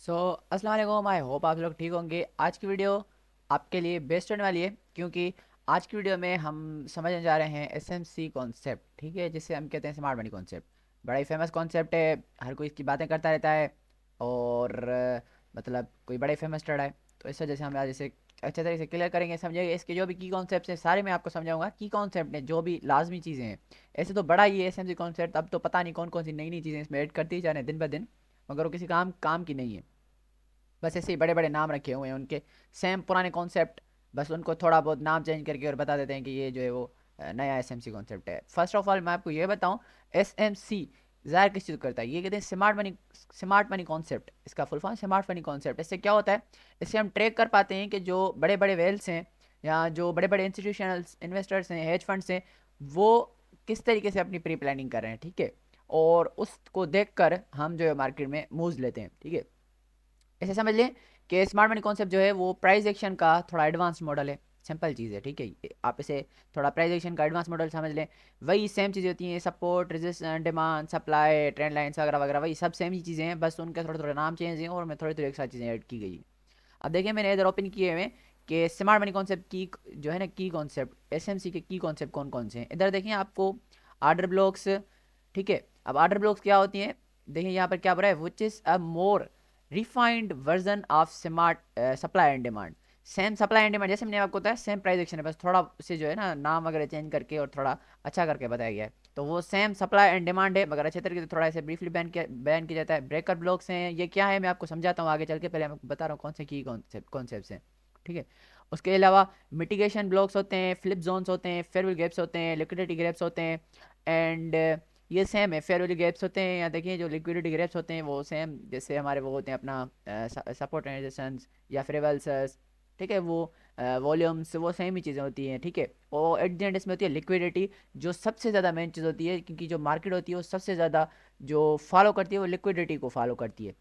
अस्सलाम वालेकुम। I hope आप लोग ठीक होंगे। आज की वीडियो आपके लिए बेस्ट होने वाली है, क्योंकि आज की वीडियो में हम समझने जा रहे हैं एसएमसी कॉन्सेप्ट। ठीक है, जिसे हम कहते हैं स्मार्ट मनी कॉन्सेप्ट। बड़ा ही फेमस कॉन्सेप्ट है, हर कोई इसकी बातें करता रहता है और मतलब कोई बड़ा ही फेमस ट्रेड है। तो इस वजह से हम आज इसे अच्छे तरीके से क्लियर करेंगे, समझेंगे। इसके जो भी की कॉन्सेप्ट हैं सारे मैं आपको समझाऊंगा। की कॉन्सेप्ट ने जो भी लाजमी चीज़ें हैं, ऐसे तो बड़ा ही है एसएमसी कॉन्सेप्ट। अब तो पता नहीं कौन कौन सी नई नई चीज़ें इसमें ऐड करती जा रहे हैं दिन ब दिन, मगर वो किसी काम काम की नहीं है। बस ऐसे ही बड़े बड़े नाम रखे हुए हैं उनके, सेम पुराने कॉन्सेप्ट, बस उनको थोड़ा बहुत नाम चेंज करके और बता देते हैं कि ये जो है वो नया एसएमसी कॉन्सेप्ट है। फर्स्ट ऑफ ऑल मैं आपको ये बताऊं, एसएमसी ज़ाहिर किस चीज़ को करता है। ये कहते हैं स्मार्ट मनी कॉन्सेप्ट। इसका full form smart money concept. इससे क्या होता है, इससे हम ट्रैक कर पाते हैं कि जो बड़े बड़े वेल्स हैं या जो बड़े बड़े इंस्टीट्यूशनल इन्वेस्टर्स हैं, हेज फंड्स हैं, वो किस तरीके से अपनी प्री प्लानिंग कर रहे हैं। ठीक है, और उसको देख कर हम जो है मार्केट में मूव्स लेते हैं। ठीक है, ऐसे समझ लें कि स्मार्ट मनी कॉन्सेप्ट जो है वो प्राइस एक्शन का थोड़ा एडवांस मॉडल है। सिंपल चीज़ है, ठीक है। आप इसे थोड़ा प्राइस एक्शन का एडवांस मॉडल समझ लें। वही सेम चीज़ें होती हैं, support, resistance, demand, supply, trend lines वगैरह वगैरह, वही सब सेम ही चीज़ें हैं, बस उनके थोड़े थोड़े नाम चेंज हैं और मैं थोड़ी थोड़ी एक साथ चीज़ें ऐड की गई। अब देखिए, मैंने इधर ओपन किए हुए हैं कि स्मार्ट मनी कॉन्सेप्ट की जो है ना, की कॉन्सेप्ट एसएमसी के की कॉन्सेप्ट कौन कौन से हैं। इधर देखिए आपको आर्डर ब्लॉक्स। ठीक है, अब आर्डर ब्लॉक्स क्या होती हैं, देखिए यहाँ पर क्या बोला है, which is a more refined version of smart supply and demand. Same supply and demand, जैसे मैंने आपको बताया सेम प्राइस एक्शन है, बस थोड़ा उसे जो है ना नाम वगैरह चेंज करके और थोड़ा अच्छा करके बताया गया है। तो वो सेम सप्लाई एंड डिमांड है, मगर अच्छे तरीके से थोड़ा ऐसे ब्रीफली बयान किया जाता है। ब्रेकर ब्लॉक्स हैं, ये क्या है मैं आपको समझाता हूँ आगे चल के, पहले मैं बता रहा हूँ कौन से की कॉन्सेप्ट हैं। ठीक है, उसके अलावा मिटिगेशन ब्लॉक्स होते हैं, फ्लिप जोन्स होते हैं, फेयरवेल गैप्स होते हैं, लिक्विडिटी गैप्स होते हैं। एंड ये सेम है, फेयरवेल गैप्स होते हैं, या देखिए जो लिक्विडिटी गैप्स होते हैं वो सेम जैसे हमारे वो होते हैं अपना सपोर्ट एंड रेजिस्टेंस या फिर रिवर्सल्स। ठीक है, वो वॉल्यूम्स वो सेम ही चीज़ें होती हैं। ठीक है, और एट द एंड इसमें होती है लिक्विडिटी, जो सबसे ज़्यादा मेन चीज़ होती है, क्योंकि जो मार्केट होती है वो सबसे ज़्यादा जो फॉलो करती है वो लिक्विडिटी को फॉलो करती है।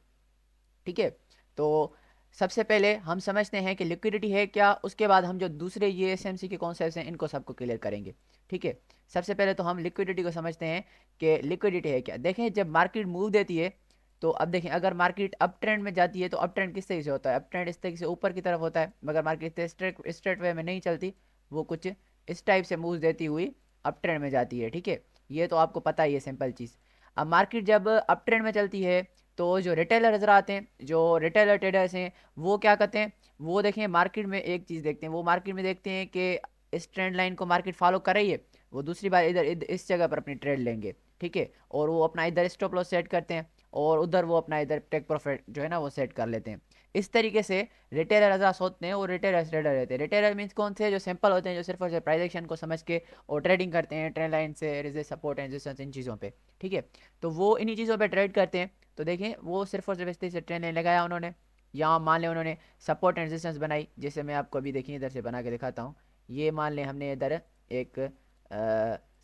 ठीक है, तो सबसे पहले हम समझते हैं कि लिक्विडिटी है क्या, उसके बाद हम जो दूसरे ये एसएमसी के कॉन्सेप्ट्स हैं इनको सबको क्लियर करेंगे। ठीक है, सबसे पहले तो हम लिक्विडिटी को समझते हैं कि लिक्विडिटी है क्या। देखें, जब मार्केट मूव देती है तो अब देखें, अगर मार्केट अप ट्रेंड में जाती है तो अप ट्रेंड किस तरीके से होता है, अप ट्रेंड इस तरीके से ऊपर की तरफ होता है, मगर मार्केट स्ट्रेट वे में नहीं चलती, वो कुछ इस टाइप से मूव देती हुई अप ट्रेंड में जाती है। ठीक है, ये तो आपको पता ही है, सिंपल चीज़। अब मार्केट जब अप ट्रेंड में चलती है तो जो रिटेलर नजर आते हैं, जो रिटेलर ट्रेडर्स हैं, वो क्या करते हैं, वो देखें मार्केट में एक चीज़ देखते हैं, वो मार्केट में देखते हैं कि इस ट्रेंड लाइन को मार्केट फॉलो कर रही है, वो दूसरी बार इस जगह पर अपनी ट्रेड लेंगे। ठीक है, और वो अपना इधर स्टॉप लॉस सेट करते हैं और उधर वो अपना इधर टेक प्रॉफिट जो है ना वो सेट कर लेते हैं। इस तरीके से रिटेलर हजरात होते हैं और रिटेलर ट्रेडर रहते हैं। रिटेलर मीन्स कौन से, जो सिंपल होते हैं, जो सिर्फ और सिर्फ प्राइस एक्शन को समझ के और ट्रेडिंग करते हैं ट्रेंड लाइन से, रेजिस्टेंस, सपोर्ट एंड रेजिस्टेंस, इन चीज़ों पे। ठीक है, तो वो इन्हीं चीज़ों पे ट्रेड करते हैं। तो देखें, वो सिर्फ और सिर्फ इस तरीके से ट्रेंड लाइन लगाया उन्होंने, यहाँ मान लें उन्होंने सपोर्ट एंड रेजिस्टेंस बनाई, जैसे मैं आपको अभी देखिए इधर से बना के दिखाता हूँ। ये मान लें हमने इधर एक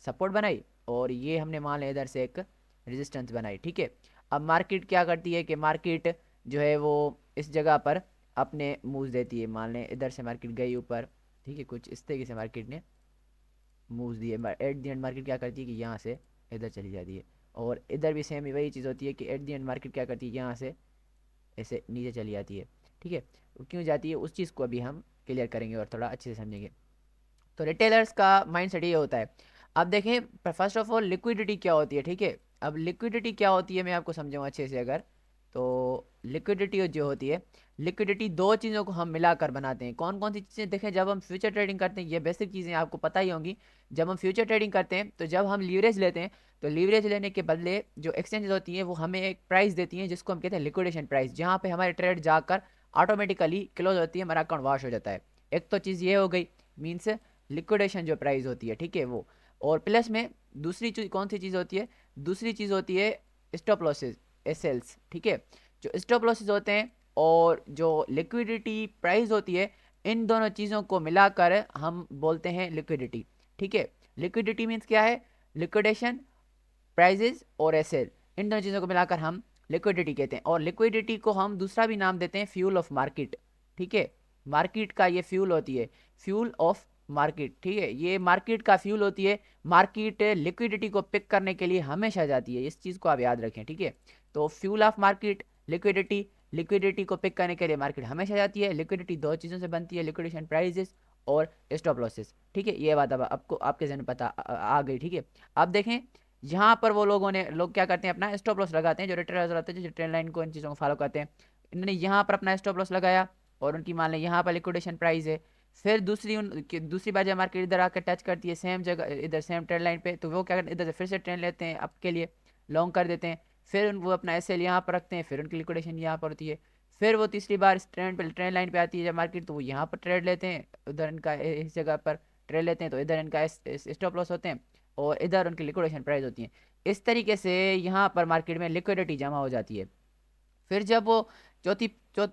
सपोर्ट बनाई और ये हमने मान लें इधर से एक रेजिस्टेंस बनाई। ठीक है, अब मार्केट क्या करती है कि मार्केट जो है वो इस जगह पर अपने मूव्स देती है। मान लें इधर से मार्केट गई ऊपर, ठीक है, कुछ इस तरीके से मार्केट ने मूव्स दिए। एट दी एंड मार्केट क्या करती है कि यहाँ से इधर चली जाती है, और इधर भी सेम वही चीज़ होती है कि एट दी एंड मार्केट क्या करती है, यहाँ से ऐसे नीचे चली जाती है। ठीक है, वो क्यों जाती है उस चीज़ को अभी हम क्लियर करेंगे और थोड़ा अच्छे से समझेंगे। तो रिटेलर्स का माइंड सेट ये होता है। अब देखें, फर्स्ट ऑफ ऑल लिक्विडिटी क्या होती है। ठीक है, अब लिक्विडिटी क्या होती है मैं आपको समझाऊँ अच्छे से अगर, तो लिक्विडिटी जो होती है, लिक्विडिटी दो चीज़ों को हम मिलाकर बनाते हैं। कौन कौन सी चीज़ें, देखें जब हम फ्यूचर ट्रेडिंग करते हैं, ये बेसिक चीज़ें आपको पता ही होंगी। जब हम फ्यूचर ट्रेडिंग करते हैं तो जब हम लीवरेज लेते हैं, तो लीवरेज लेने के बदले जो एक्सचेंजेस होती हैं वो हमें एक प्राइस देती हैं जिसको हम कहते हैं लिक्विडेशन प्राइस, जहाँ पे हमारे ट्रेड जाकर ऑटोमेटिकली क्लोज होती है, हमारा अकाउंट वॉश हो जाता है। एक तो चीज़ ये हो गई, मीन्स लिक्विडेशन जो प्राइस होती है। ठीक है, वो, और प्लस में दूसरी चीज कौन सी चीज़ होती है, दूसरी चीज़ होती है स्टॉप लॉसेज, एसएल्स। ठीक है, जो स्टॉप लॉसेज होते हैं और जो लिक्विडिटी प्राइस होती है, इन दोनों चीज़ों को मिलाकर हम बोलते हैं लिक्विडिटी। ठीक है, लिक्विडिटी मीन्स क्या है, लिक्विडेशन प्राइजेज और एसएल, इन दोनों चीज़ों को मिलाकर हम लिक्विडिटी कहते हैं। और लिक्विडिटी को हम दूसरा भी नाम देते हैं फ्यूल ऑफ मार्केट। ठीक है, मार्केट का ये फ्यूल होती है, फ्यूल ऑफ मार्केट। ठीक है, ये मार्केट का फ्यूल होती है। मार्केट लिक्विडिटी को पिक करने के लिए हमेशा जाती है, इस चीज़ को आप याद रखें। ठीक है, तो fuel of market liquidity, liquidity को पिक करने के लिए मार्केट हमेशा जाती है। लिक्विडिटी दो चीज़ों से बनती है, लिक्विडेशन प्राइजेस और स्टॉप लॉसेस। ठीक है, ये बात अब आपको आपके जहन में पता आ गई। ठीक है, अब देखें यहाँ पर वो लोग क्या करते हैं, अपना स्टॉप लॉस लगाते हैं, जो रिटेलर्स रहते हैं, जो ट्रेंड लाइन को इन चीज़ों को फॉलो करते हैं। इन्होंने यहाँ पर अपना स्टॉप लॉस लगाया और उनकी मान लें यहाँ पर लिक्विडेशन प्राइस है। फिर दूसरी बार जब मार्केट इधर आकर टच करती है सेम जगह, इधर सेम ट्रेंड लाइन पे, तो वो क्या करते हैं, इधर से फिर से ट्रेंड लेते हैं आपके लिए, लॉन्ग कर देते हैं। फिर वो अपना एस एल यहाँ पर रखते हैं, फिर उनकी लिक्विडेशन यहाँ पर होती है। फिर वो तीसरी बार इस ट्रेंड लाइन पे आती है जब मार्केट, तो वो यहाँ पर ट्रेड लेते हैं, उधर इनका इस जगह पर ट्रेड लेते हैं, तो इधर इनका स्टॉप लॉस होते हैं और इधर उनकी लिक्विडेशन प्राइस होती है। इस तरीके से यहाँ पर मार्केट में लिक्विडिटी जमा हो जाती है। फिर जब वो चौथी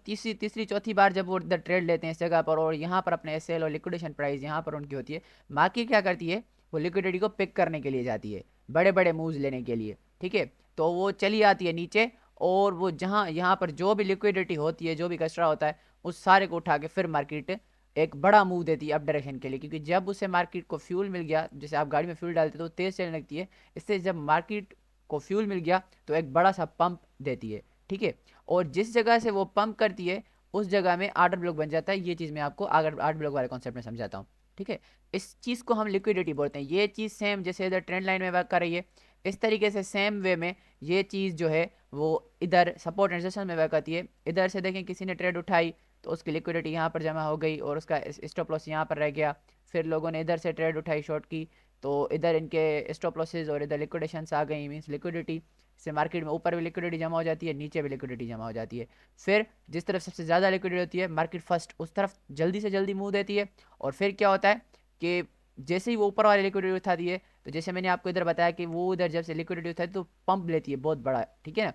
तीसरी तीसरी चौथी बार जब वो इधर ट्रेड लेते हैं इस जगह पर, और यहाँ पर अपने एसएल और लिक्विडेशन प्राइस यहाँ पर उनकी होती है, मार्केट क्या करती है, वो लिक्विडिटी को पिक करने के लिए जाती है, बड़े बड़े मूव्स लेने के लिए। ठीक है, तो वो चली आती है नीचे, और वो जहाँ यहाँ पर जो भी लिक्विडिटी होती है, जो भी कचरा होता है, उस सारे को उठा के फिर मार्केट एक बड़ा मूव देती है अप डायरेक्शन के लिए, क्योंकि जब उसे मार्केट को फ्यूल मिल गया, जैसे आप गाड़ी में फ्यूल डालते हो तो तेज़ चलने लगती है, इससे जब मार्केट को फ्यूल मिल गया तो एक बड़ा सा पंप देती है। ठीक है, और जिस जगह से वो पंप करती है उस जगह में आर्डर ब्लॉक बन जाता है। ये चीज़ मैं आपको आगर आर्डर ब्लॉक वाले कॉन्सेप्ट में समझाता हूँ। ठीक है, इस चीज़ को हम लिक्विडिटी बोलते हैं। ये चीज़ सेम जैसे इधर ट्रेंड लाइन में वर्क कर रही है, इस तरीके से सेम वे में ये चीज़ जो है वो इधर सपोर्ट एंड रेजिस्टेंस में वर्क करती है। इधर से देखें किसी ने ट्रेड उठाई तो उसकी लिक्विडिटी यहाँ पर जमा हो गई और उसका स्टॉप लॉस यहाँ पर रह गया। फिर लोगों ने इधर से ट्रेड उठाई शॉर्ट की, तो इधर इनके स्टॉप लॉसेज और इधर लिक्विडेशंस आ गई, मीन्स लिक्विडिटी से मार्केट में ऊपर भी लिक्विडिटी जमा हो जाती है, नीचे भी लिक्विडिटी जमा हो जाती है। फिर जिस तरफ सबसे ज़्यादा लिक्विडिटी होती है मार्केट फर्स्ट उस तरफ जल्दी से जल्दी मूव देती है। और फिर क्या होता है कि जैसे ही वो ऊपर वाली लिक्विडिटी उठाती है, तो जैसे मैंने आपको इधर बताया कि वो उधर जब से लिक्विडिटी उठाती है तो पंप लेती है बहुत बड़ा। ठीक है ना,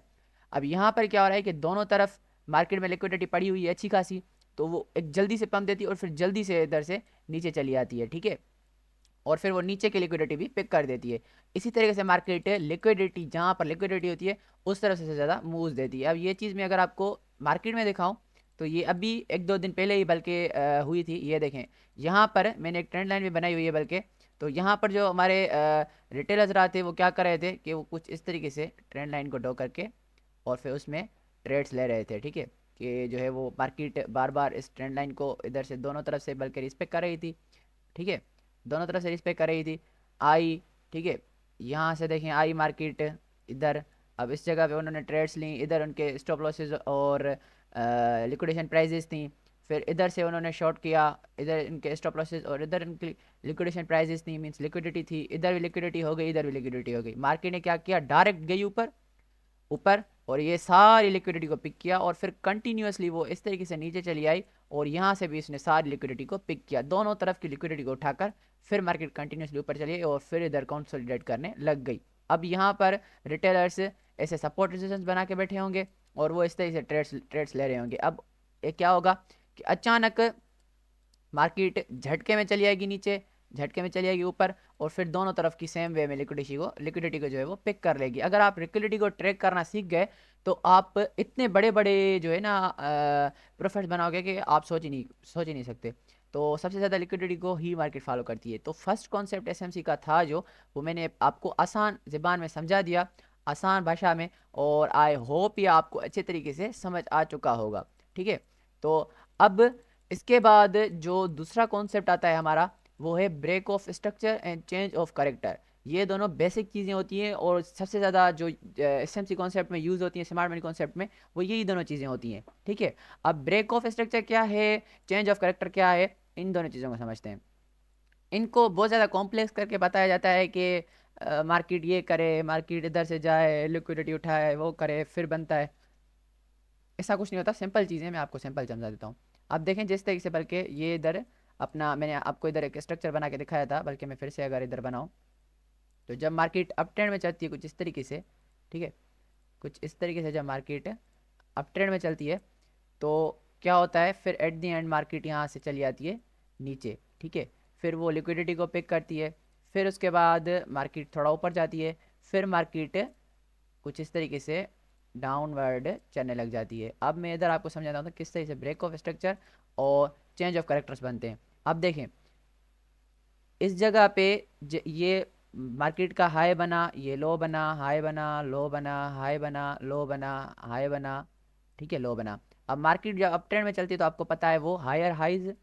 अब यहाँ पर क्या हो रहा है कि दोनों तरफ मार्केट में लिक्विडिटी पड़ी हुई है अच्छी खासी, तो वो एक जल्दी से पंप देती है और फिर जल्दी से इधर से नीचे चली आती है। ठीक है, और फिर वो नीचे की लिक्विडिटी भी पिक कर देती है। इसी तरीके से मार्केट लिक्विडिटी जहाँ पर लिक्विडिटी होती है उस तरफ से ज़्यादा मूव्स देती है। अब ये चीज़ मैं अगर आपको मार्केट में दिखाऊं तो ये अभी एक दो दिन पहले ही बल्कि हुई थी। ये देखें, यहाँ पर मैंने एक ट्रेंड लाइन भी बनाई हुई है बल्कि, तो यहाँ पर जो हमारे रिटेलर्स रहा थे वो क्या कर रहे थे कि वो कुछ इस तरीके से ट्रेंड लाइन को ड्रॉ करके और फिर उसमें ट्रेड्स ले रहे थे। ठीक है, कि जो है वो मार्केट बार बार इस ट्रेंड लाइन को इधर से दोनों तरफ से बल्कि रिस्पेक्ट कर रही थी। ठीक है, दोनों तरफ से रिस्पेक्ट कर रही थी, आई। ठीक है, यहाँ से देखें आई मार्केट इधर, अब इस जगह पे उन्होंने ट्रेड्स ली, इधर उनके स्टॉप लॉसेस और लिक्विडेशन प्राइजेस थी। फिर इधर से उन्होंने शॉर्ट किया, इधर इनके स्टॉप लॉसेस और इधर इनकी लिक्विडेशन प्राइजेस थी, मींस लिक्विडिटी थी, इधर भी लिक्विडिटी हो गई, इधर भी लिक्विडिटी हो गई। मार्केट ने क्या किया, डायरेक्ट गई ऊपर ऊपर और ये सारी लिक्विडिटी को पिक किया और फिर कंटिन्यूअसली वो इस तरीके से नीचे चली आई और यहाँ से भी इसने सारी लिक्विडिटी को पिक किया, दोनों तरफ की लिक्विडिटी को उठाकर फिर मार्केट कंटिन्यूअसली ऊपर चली और फिर इधर कंसोलिडेट करने लग गई। अब यहाँ पर रिटेलर्स ऐसे सपोर्ट रेजिस्टेंस बना के बैठे होंगे और वो इस तरीके से ट्रेड्स ले रहे होंगे। अब ये क्या होगा कि अचानक मार्केट झटके में चली आएगी नीचे, झटके में चली आएगी ऊपर, और फिर दोनों तरफ की सेम वे में लिक्विडिटी को जो है वो पिक कर लेगी। अगर आप लिक्विडिटी को ट्रैक करना सीख गए तो आप इतने बड़े बड़े जो है ना प्रॉफिट्स बनाओगे कि आप सोच ही नहीं सकते। तो सबसे ज़्यादा लिक्विडिटी को ही मार्केट फॉलो करती है। तो फर्स्ट कॉन्सेप्ट एसएमसी का था जो, वो मैंने आपको आसान ज़बान में समझा दिया, आसान भाषा में, और आई होप ये आपको अच्छे तरीके से समझ आ चुका होगा। ठीक है, तो अब इसके बाद जो दूसरा कॉन्सेप्ट आता है हमारा, वो है break of structure and change of character. ये दोनों बेसिक चीज़ें होती हैं और सबसे ज़्यादा जो एसएमसी कॉन्सेप्ट में यूज़ होती हैं, स्मार्ट मनी कॉन्सेप्ट में, वो यही दोनों चीज़ें होती हैं। ठीक है, अब ब्रेक ऑफ स्ट्रक्चर क्या है, चेंज ऑफ करेक्टर क्या है, इन दोनों चीज़ों को समझते हैं। इनको बहुत ज़्यादा कॉम्प्लेक्स करके बताया जाता है कि मार्केट ये करे, मार्केट इधर से जाए, लिक्विडिटी उठाए, वो करे, फिर बनता है। ऐसा कुछ नहीं होता, सिंपल चीज़ें मैं आपको सिंपल समझा देता हूँ। अब देखें जिस तरीके से, बल्कि ये इधर अपना मैंने आपको इधर एक स्ट्रक्चर बना के दिखाया था, बल्कि मैं फिर से अगर इधर बनाऊँ तो जब मार्केट अप ट्रेंड में चलती है कुछ इस तरीके से, ठीक है, कुछ इस तरीके से जब मार्केट अप ट्रेंड में चलती है तो क्या होता है, फिर एट दी एंड मार्केट यहाँ से चली आती है नीचे। ठीक है, फिर वो लिक्विडिटी को पिक करती है, फिर उसके बाद मार्केट थोड़ा ऊपर जाती है, फिर मार्केट कुछ इस तरीके से डाउनवर्ड चलने लग जाती है। अब मैं इधर आपको समझाता हूँ तो किस तरीके से ब्रेक ऑफ स्ट्रक्चर और चेंज ऑफ करेक्टर्स बनते हैं। अब देखें इस जगह पे ये मार्केट का हाई बना, ये लो बना, हाई बना, लो बना, हाई बना, लो बना, हाई बना, ठीक है, लो बना। अब मार्केट जब अप ट्रेंड में चलती है तो आपको पता है वो हायर हाइज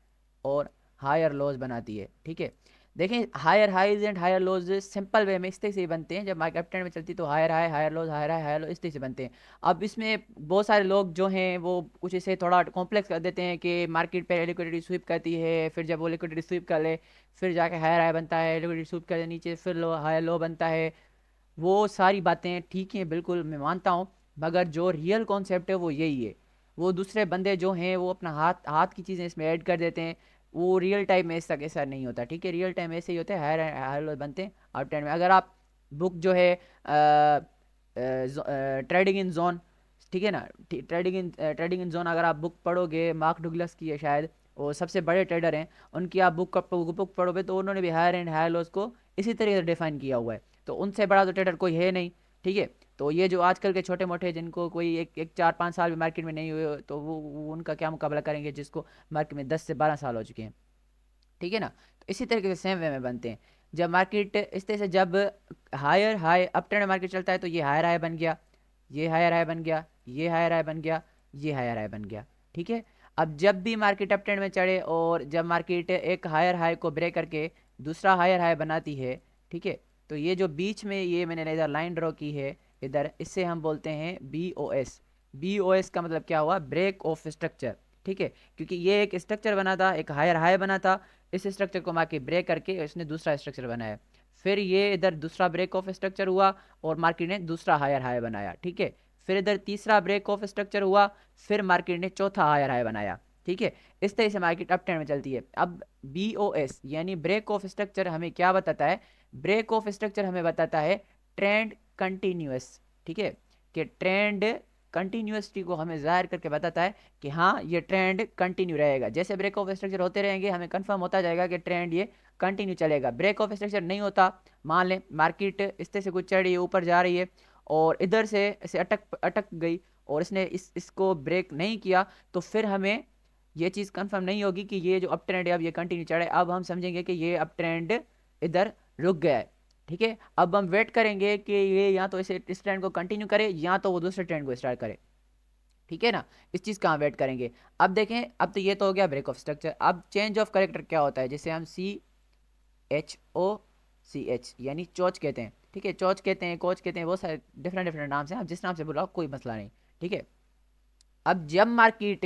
और हायर लोज बनाती है। ठीक है, देखें higher highs and higher lows simple way में इस तरह से ही बनते हैं। जब मार्केट अप ट्रेंड में चलती है तो higher high higher lows higher high higher low इस तरह से बनते हैं। अब इसमें बहुत सारे लोग जो हैं वो कुछ इसे थोड़ा कॉम्प्लेक्स कर देते हैं कि मार्केट पे लिक्विडिटी स्वीप करती है, फिर जब वो लिक्विडिटी स्वीप कर ले फिर जाके हायर हाई बनता है, लिक्विडिटी स्वीप कर नीचे फिर लो हायर लो बनता है। वो सारी बातें ठीक हैं, बिल्कुल मैं मानता हूँ, मगर जो रियल कॉन्सेप्ट है वो यही है। वो दूसरे बंदे जो हैं वो अपना हाथ हाथ की चीज़ें इसमें ऐड कर देते हैं। वो रियल टाइम में ऐसा ऐसा नहीं होता। ठीक है, रियल टाइम ऐसे ही होता है, हायर हायर लो बनते हैं आउट टाइम में। अगर आप बुक जो है ट्रेडिंग इन जोन, ठीक है ना, ट्रेडिंग इन जोन अगर आप बुक पढ़ोगे, मार्क डुगलस की है शायद, वो सबसे बड़े ट्रेडर हैं, उनकी आप बुक पढ़ोगे तो उन्होंने भी हायर एंड हायर लॉस को इसी तरीके से डिफाइन किया हुआ है। तो उनसे बड़ा तो ट्रेडर कोई है नहीं। ठीक है, तो ये जो आजकल के छोटे मोटे जिनको कोई एक एक 4-5 साल भी मार्केट में नहीं हुए तो वो उनका क्या मुकाबला करेंगे जिसको मार्केट में 10 से 12 साल हो चुके हैं। ठीक है ना, तो इसी तरीके से सेम वे में बनते हैं। जब मार्केट इस तरह से जब higher high up trend market चलता है तो ये हायर हाई बन गया, ये हायर हाई बन गया, ये हायर हाई बन गया, ये हायर हाई बन गया। ठीक है, अब जब भी मार्केट अप ट्रेंड में चढ़े और जब मार्केट एक हायर हाई को ब्रेक करके दूसरा हायर हाई बनाती है, ठीक है, तो ये जो बीच में ये मैंने इधर लाइन ड्रॉ की है इधर, इससे हम बोलते हैं B O S. B O S का मतलब क्या हुआ, ब्रेक ऑफ स्ट्रक्चर। ठीक है, क्योंकि ये एक स्ट्रक्चर बना था, एक हायर हाई बना था, इस स्ट्रक्चर को मार्केट ब्रेक करके इसने दूसरा स्ट्रक्चर बनाया, फिर ये इधर दूसरा ब्रेक ऑफ स्ट्रक्चर हुआ और मार्केट ने दूसरा हायर हाई बनाया। ठीक है, फिर इधर तीसरा ब्रेक ऑफ स्ट्रक्चर हुआ, फिर मार्केट ने चौथा हायर हाई बनाया। ठीक है, इस तरह से मार्केट अप ट्रेंड में चलती है। अब बी ओ एस यानी ब्रेक ऑफ स्ट्रक्चर हमें क्या बताता है, ब्रेक ऑफ स्ट्रक्चर हमें बताता है ट्रेंड कंटिन्यूअस। ठीक है, कि ट्रेंड कंटिन्यूसटी को हमें जाहिर करके बताता है कि हाँ ये ट्रेंड कंटिन्यू रहेगा। जैसे ब्रेक ऑफ स्ट्रक्चर होते रहेंगे हमें कंफर्म होता जाएगा कि ट्रेंड ये कंटिन्यू चलेगा। ब्रेक ऑफ स्ट्रक्चर नहीं होता, मान लें मार्केट इस तरह से कुछ चढ़ रही है, ऊपर जा रही है और इधर से इसे अटक अटक गई और इसने इसको ब्रेक नहीं किया, तो फिर हमें ये चीज़ कंफर्म नहीं होगी कि ये जो अप ट्रेंड है अब ये कंटिन्यू चढ़े। अब हम समझेंगे कि ये अप ट्रेंड इधर रुक गया है। ठीक है, अब हम वेट करेंगे कि ये या तो इसे इस ट्रेंड को कंटिन्यू करे या तो वो दूसरे ट्रेंड को स्टार्ट करे। ठीक है ना, इस चीज़ का हम वेट करेंगे। अब देखें, अब तो ये तो हो गया ब्रेक ऑफ स्ट्रक्चर। अब चेंज ऑफ करेक्टर क्या होता है, जिसे हम CHOCH यानी चोच कहते हैं। ठीक है, चोच कहते हैं, कोच कहते हैं, बहुत सारे डिफरेंट डिफरेंट नाम से, आप जिस नाम से बुलाओ कोई मसला नहीं। ठीक है, अब जब मार्केट,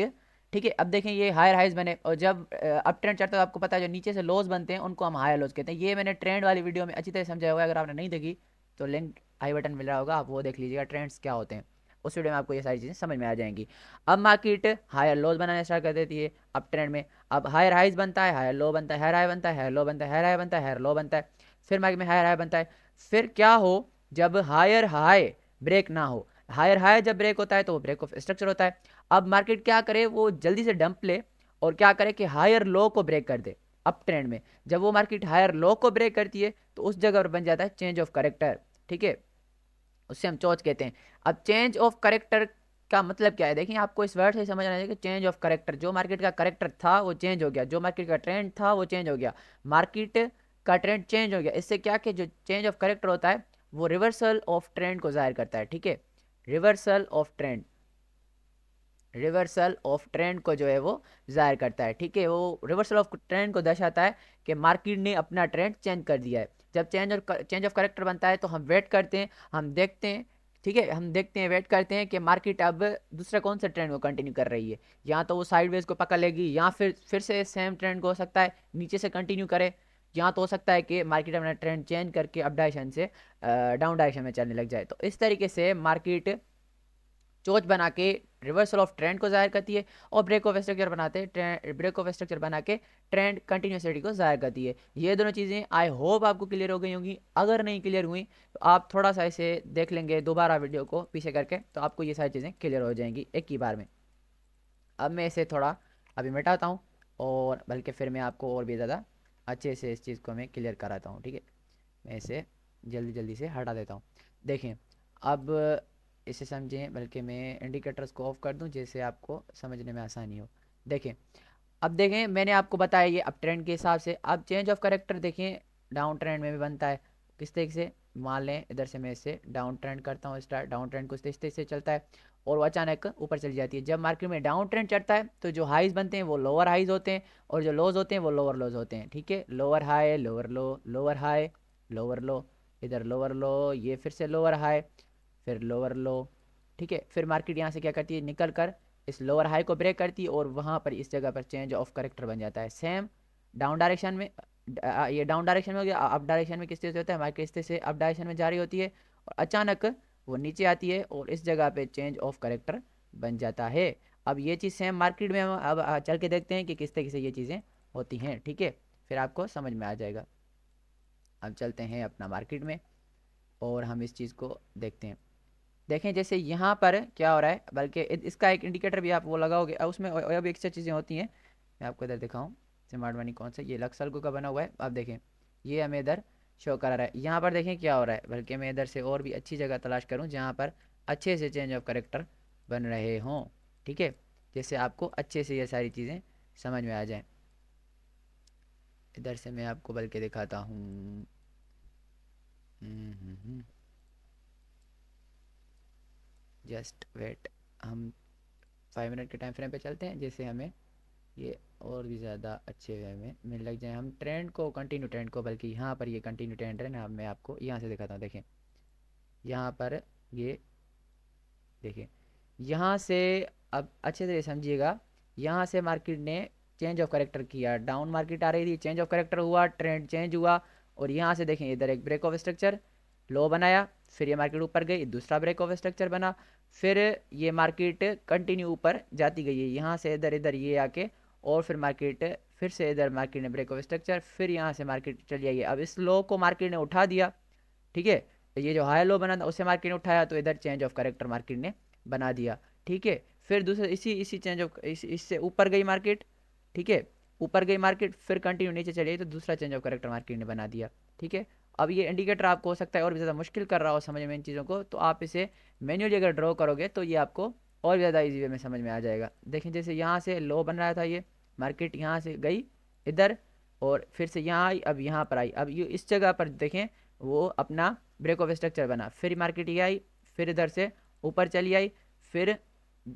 ठीक है, अब देखें ये हायर हाइज बने और जब अप ट्रेंड चढ़ता है तो आपको पता है जो नीचे से लोज बनते हैं उनको हम हायर लोज कहते हैं। ये मैंने ट्रेंड वाली वीडियो में अच्छी तरह समझाया हुआ है, अगर आपने नहीं देखी तो लिंक आई बटन मिल रहा होगा, आप वो देख लीजिएगा ट्रेंड्स क्या होते हैं। उस वीडियो में आपको ये सारी चीज़ें समझ में आ जाएंगी। अब मार्केट हायर लोज बनाना स्टार्ट कर देती है अप ट्रेंड में। अब हायर हाइज बनता है, हायर लो बनता है, हायर हाई बनता है, हायर लो बनता है, हायर हाई बनता है, हायर लो बनता है, फिर मार्केट में हायर हाई बनता है। फिर क्या हो, जब हायर हाई ब्रेक ना हो, हायर हाई जब ब्रेक होता है तो वो ब्रेक ऑफ स्ट्रक्चर होता है। अब मार्केट क्या करे, वो जल्दी से डंप ले और क्या करे कि हायर लो को ब्रेक कर दे अप ट्रेंड में। जब वो मार्केट हायर लो को ब्रेक करती है तो उस जगह पर बन जाता है चेंज ऑफ करेक्टर। ठीक है, उससे हम चोच कहते हैं। अब चेंज ऑफ करेक्टर का मतलब क्या है, देखिए आपको इस वर्ड से समझ आना चाहिए कि चेंज ऑफ करेक्टर, जो मार्केट का करेक्टर था वो चेंज हो गया, जो मार्केट का ट्रेंड था वो चेंज हो गया, मार्केट का ट्रेंड चेंज हो गया। इससे क्या कि जो चेंज ऑफ करेक्टर होता है वो रिवर्सल ऑफ ट्रेंड को जाहिर करता है। ठीक है, reversal of trend, reversal of trend को जो है वो जाहिर करता है। ठीक है, वो रिवर्सल ऑफ ट्रेंड को दर्शाता है कि मार्केट ने अपना ट्रेंड चेंज कर दिया है। जब चेंज ऑफ करेक्टर बनता है तो हम वेट करते हैं, हम देखते हैं। ठीक है, हम देखते हैं, वेट करते हैं कि मार्केट अब दूसरे कौन से ट्रेंड को कंटिन्यू कर रही है। या तो वो साइडवेज को पकड़ लेगी या फिर से सेम ट्रेंड को हो सकता है नीचे से कंटिन्यू करे, या तो हो सकता है कि मार्केट अपना ट्रेंड चेंज करके अप डायरेक्शन से डाउन डायरेक्शन में चलने लग जाए। तो इस तरीके से मार्केट चोच बना के रिवर्सल ऑफ ट्रेंड को जाहिर करती है और ब्रेक ऑफ स्ट्रक्चर बनाते हैं, ब्रेक ऑफ स्ट्रक्चर बना के ट्रेंड कंटिन्यूसिटी को जाहिर करती है। ये दोनों चीज़ें आई होप आपको क्लियर हो गई होंगी। अगर नहीं क्लियर हुई तो आप थोड़ा सा इसे देख लेंगे दोबारा वीडियो को पीछे करके, तो आपको ये सारी चीज़ें क्लियर हो जाएंगी एक ही बार में। अब मैं इसे थोड़ा अभी मिटाता हूँ और बल्कि फिर मैं आपको और भी ज़्यादा अच्छे से इस चीज़ को मैं क्लियर कराता हूँ। ठीक है, मैं इसे जल्दी जल्दी से हटा देता हूँ। देखें, अब इसे समझें, बल्कि मैं इंडिकेटर्स को ऑफ कर दूं जिससे आपको समझने में आसानी हो। देखें, अब देखें मैंने आपको बताया ये अप ट्रेंड के हिसाब से। अब चेंज ऑफ करेक्टर देखें डाउन ट्रेंड में भी बनता है। किस तरीके से, मान लें इधर से मैं इसे डाउन ट्रेंड करता हूँ स्टार्ट, डाउन ट्रेंड कुछ इस तरीके से चलता है और वो अचानक ऊपर चली जाती है। जब मार्केट में डाउन ट्रेंड चढ़ता है तो जो हाइज बनते हैं वो लोअर हाइज होते हैं, और जो लोज होते हैं वो लोअर लोज होते हैं। ठीक है, लोअर हाई लोअर लो, लोअर हाई लोअर लो, इधर लोअर लो, ये फिर से लोअर हाई, फिर लोअर लो। ठीक है, फिर मार्केट यहाँ से क्या करती है, निकल कर इस लोअर हाई को ब्रेक करती है, और वहाँ पर इस जगह पर चेंज ऑफ करेक्टर बन जाता है। सेम डाउन डायरेक्शन में, ये डाउन डायरेक्शन में हो गया। अप डायरेक्शन में किस तरह से होता है, मार्केट इस तरह से अप डायरेक्शन में जा रही होती है, और अचानक वो नीचे आती है और इस जगह पे चेंज ऑफ करेक्टर बन जाता है। अब ये चीज़ सेम मार्केट में हम अब चल के देखते हैं कि किस तरीके से ये चीज़ें होती हैं। ठीक है, फिर आपको समझ में आ जाएगा। अब चलते हैं अपना मार्केट में और हम इस चीज़ को देखते हैं। देखें जैसे यहाँ पर क्या हो रहा है, बल्कि इसका एक इंडिकेटर भी आप वो लगाओगे, अब उसमें और भी एक्स्ट्रा चीज़ें होती हैं। मैं आपको इधर दिखाऊँ, स्मार्ट मनी कौन सा, ये लक्सल्गो का बना हुआ है। आप देखें ये हमें इधर शो करा रहा है। यहाँ पर देखें क्या हो रहा है, बल्कि मैं इधर से और भी अच्छी जगह तलाश करूँ जहाँ पर अच्छे से चेंज ऑफ करेक्टर बन रहे हों। ठीक है, जैसे आपको अच्छे से ये सारी चीज़ें समझ में आ जाएँ। इधर से मैं आपको बल्कि दिखाता हूँ। जस्ट वेट, हम 5 मिनट के टाइम फ्रेम पे चलते हैं, जैसे हमें ये और भी ज़्यादा अच्छे वे में मिल लग जाए। हम ट्रेंड को, कंटिन्यू ट्रेंड को, बल्कि यहाँ पर ये कंटिन्यू ट्रेंड है ना, मैं आपको यहाँ से दिखाता हूँ। देखें यहाँ पर ये, देखें यहाँ से, अब अच्छे से समझिएगा। यहाँ से मार्केट ने चेंज ऑफ करेक्टर किया, डाउन मार्केट आ रही थी, चेंज ऑफ करेक्टर हुआ, ट्रेंड चेंज हुआ, और यहाँ से देखें इधर एक ब्रेक ऑफ स्ट्रक्चर लो बनाया, फिर ये मार्केट ऊपर गई, दूसरा ब्रेक ऑफ स्ट्रक्चर बना, फिर ये मार्केट कंटिन्यू ऊपर जाती गई है, यहाँ से इधर इधर ये आके, और फिर मार्केट फिर से इधर मार्केट ने ब्रेक ऑफ स्ट्रक्चर, फिर यहाँ से मार्केट चली आई है। अब इस लो को मार्केट ने उठा दिया। ठीक है, तो ये जो हाई लो बना था उसे मार्केट ने उठाया, तो इधर चेंज ऑफ करेक्टर मार्केट ने बना दिया। ठीक है, फिर दूसरे इसी इसी चेंज ऑफ इससे ऊपर गई मार्केट। ठीक है, ऊपर गई मार्केट, फिर कंटिन्यू नीचे चली गई, तो दूसरा चेंज ऑफ करेक्टर मार्केट ने बना दिया। ठीक है, अब ये इंडिकेटर आपको हो सकता है और भी ज़्यादा मुश्किल कर रहा हो समझ में इन चीज़ों को, तो आप इसे मैन्युअली अगर ड्रॉ करोगे तो ये आपको और भी ज़्यादा ईजी वे में समझ में आ जाएगा। देखें जैसे यहाँ से लो बन रहा था, ये मार्केट यहाँ से गई इधर, और फिर से यहाँ आई, अब यहाँ पर आई, अब ये इस जगह पर देखें वो अपना ब्रेक ऑफ स्ट्रक्चर बना, फिर मार्केट ये आई, फिर इधर से ऊपर चली आई, फिर